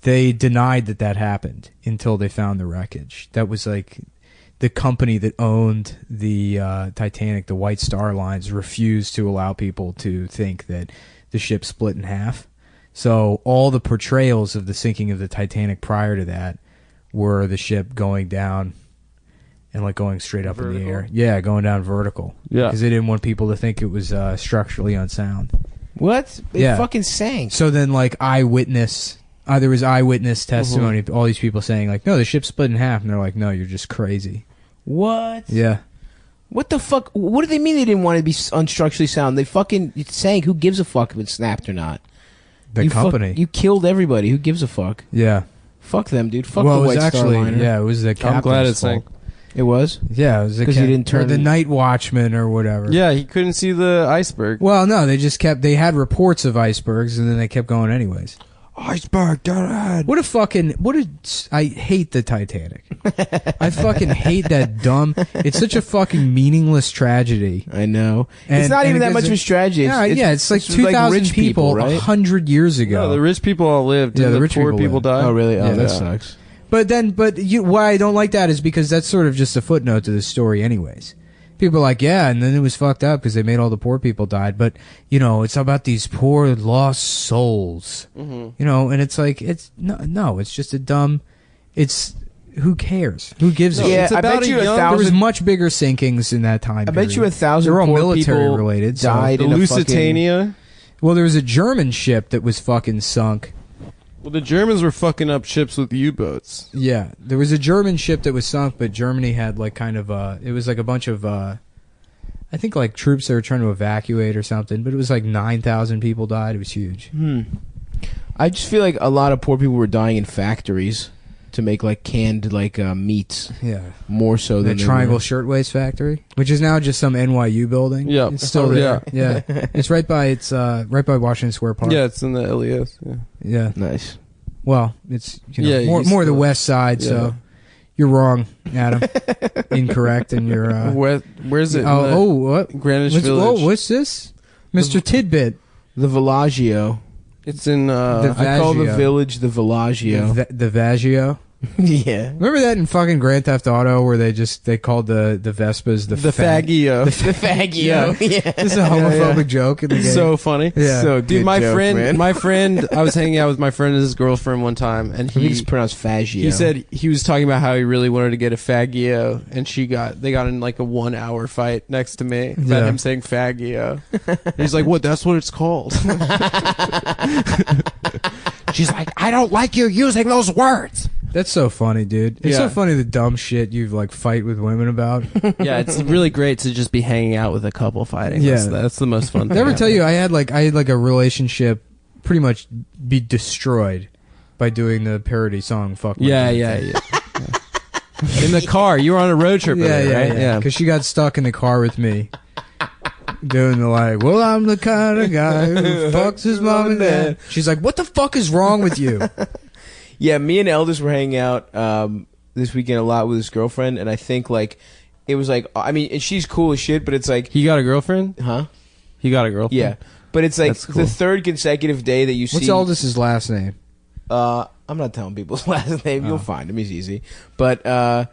they denied that happened until they found the wreckage. That was like the company that owned the Titanic, the White Star Lines, refused to allow people to think that the ship split in half. So all the portrayals of the sinking of the Titanic prior to that were the ship going down and like going straight up in the air. Yeah, going down vertical. Yeah. Because they didn't want people to think it was structurally unsound. What? They Yeah. fucking sank. So then, like, there was eyewitness testimony of all these people saying, like, no, the ship split in half. And they're like, no, you're just crazy. What? Yeah. What the fuck? What do they mean they didn't want to be unstructurally sound? They fucking sank. Who gives a fuck if it snapped or not? The company. You killed everybody. Who gives a fuck? Yeah. Fuck them, dude. Fuck Well, the it was White Star actually, Liner. yeah, it was the captain's I'm glad it fault. sank. It was? Yeah, it was the 'Cause he didn't or turn- the night watchman or whatever. Yeah, he couldn't see the iceberg. Well, no, they had reports of icebergs and then they kept going anyways. Iceberg dead ahead. I hate the Titanic. I fucking hate that dumb. It's such a fucking meaningless tragedy. I know. And- it's not and even it that much gives of a it- strategy. It's like just 2,000 rich people right? 100 years ago. No, the rich people all lived. Yeah, and the the rich poor people people lived. died. Oh, really? Oh, Yeah. that sucks. But why I don't like that is because that's sort of just a footnote to the story anyways. People are like, yeah, and then it was fucked up because they made all the poor people died. But, it's about these poor lost souls. Mm-hmm. And it's like, it's just a dumb, who cares? Who gives a No, shit? Yeah, it's I about bet you a young- There was 1,000. much bigger sinkings in that time I bet you period. 1,000 They're all poor military people related, so- died The in a Lusitania. Well, there was a German ship that was fucking sunk. Well, the Germans were fucking up ships with U-boats. Yeah, there was a German ship that was sunk, but Germany had like kind of it was like a bunch of I think like troops that were trying to evacuate or something, but it was like 9,000 people died. It was huge. I just feel like a lot of poor people were dying in factories to make like canned like meats Yeah. more so The than they Triangle were. Shirtwaist Factory, which is now just some NYU building. Yep. It's still Oh, there. Yeah. It's right by Washington Square Park. Yeah, it's in the LES. Yeah. Yeah. Nice. Well, it's Yeah, you more the still- west side, yeah. so you're wrong, Adam. Incorrect in your Where's it? what? Greenwich Village. What's this? Mr. Tidbit. The Villaggio. It's in. The I call the Villaggio. village the Villaggio. The Vaggio. Yeah. Remember that in fucking Grand Theft Auto where they called the Vespas the Faggio. The Faggio. Yeah. This is a homophobic joke in the game. So funny. Yeah. So Dude, good my joke, friend, man. I was hanging out with my friend and his girlfriend one time, and I think it's he pronounced Faggio. he said he was talking about how he really wanted to get a faggio, and they got in like a 1 hour fight next to me about Yeah. him saying faggio. He's like, "What? That's what it's called." She's like, I don't like you using those words. That's so funny, dude. It's so Yeah. funny the dumb shit you like fight with women about. Yeah, it's really great to just be hanging out with a couple fighting. Yeah. That's the most fun Did thing. I ever ever. tell you I had like a relationship pretty much be destroyed by doing the parody song "Fuck My Yeah, Dick." yeah. In the car, you were on a road trip. with her, right? yeah. Because she got stuck in the car with me, doing the like, well, I'm the kind of guy who fucks his mom and dad. She's like, what the fuck is wrong with you? Yeah, me and Elders were hanging out this weekend a lot with his girlfriend, and I think like it was like, I mean, and she's cool as shit, but it's like, He got a girlfriend. huh? He got a girlfriend. Yeah, but it's like That's cool. the third consecutive day that you What's see. Aldous' last name? I'm not telling people's last name. You'll find him. He's easy. But I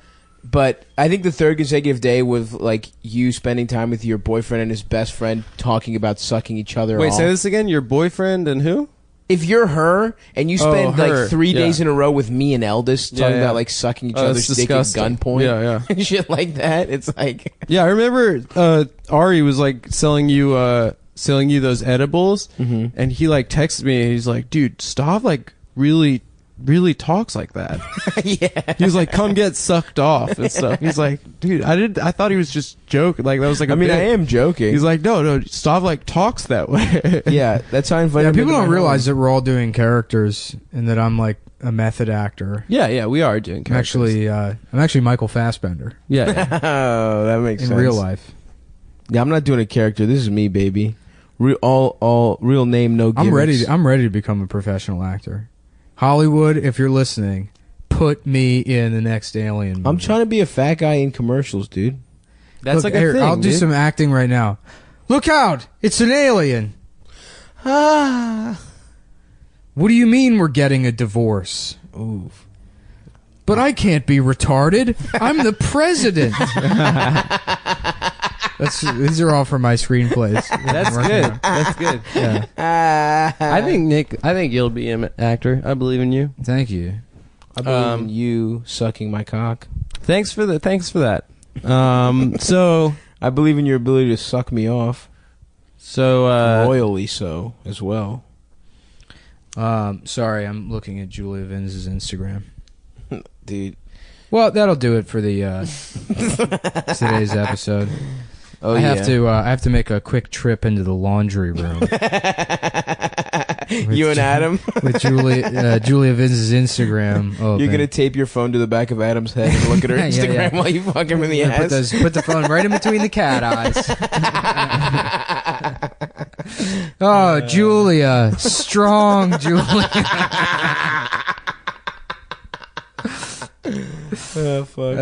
think the third consecutive day with like you spending time with your boyfriend and his best friend talking about sucking each other Wait, off. say this again. Your boyfriend and who? If you're her and you spend her. like 3 Yeah. days in a row with me and Eldest talking yeah. about like sucking each Oh, other's that's dick at disgusting. gunpoint Yeah, and shit like that, it's like Yeah, I remember Ari was like selling you those edibles, Mhm. and he like texted me. And he's like, "Dude, stop like really really talks like that. Yeah. He was like, "Come get sucked off" and stuff. He's like, "Dude, I thought he was just joking. Like that was like a I mean, bit." I am joking. He's like, "No, Stav like talks that way." yeah, that's how I invited him people into don't my realize home. that we're all doing characters and that I'm like a method actor. yeah, we are doing I'm characters. actually Michael Fassbender yeah. Oh, that makes in sense. real life. Yeah, I'm not doing a character. This is me, baby. All real name, no gimmicks. I'm ready to become a professional actor. Hollywood, if you're listening, put me in the next Alien movie. I'm trying to be a fat guy in commercials, dude. That's Look, like a here, thing. I'll do dude. some acting right now. Look out! It's an alien. Ah. What do you mean we're getting a divorce? Oof. But I can't be retarded. I'm the president. These are all from my screenplays. That's good. That's good. Yeah. I think you'll be an actor. I believe in you. Thank you. I believe in you sucking my cock. Thanks for that. So I believe in your ability to suck me off. Royally so as well. Sorry, I'm looking at Julia Vinz's Instagram. Dude. Well, that'll do it for the today's episode. Oh, I have to make a quick trip into the laundry room You and Adam? with Julia Vinz's Instagram. Oh, You're going to tape your phone to the back of Adam's head and look at her Yeah, Instagram yeah. while you fuck him in the ass? put the phone right in between the cat eyes. Oh, Julia, strong Julia. Oh, fuck.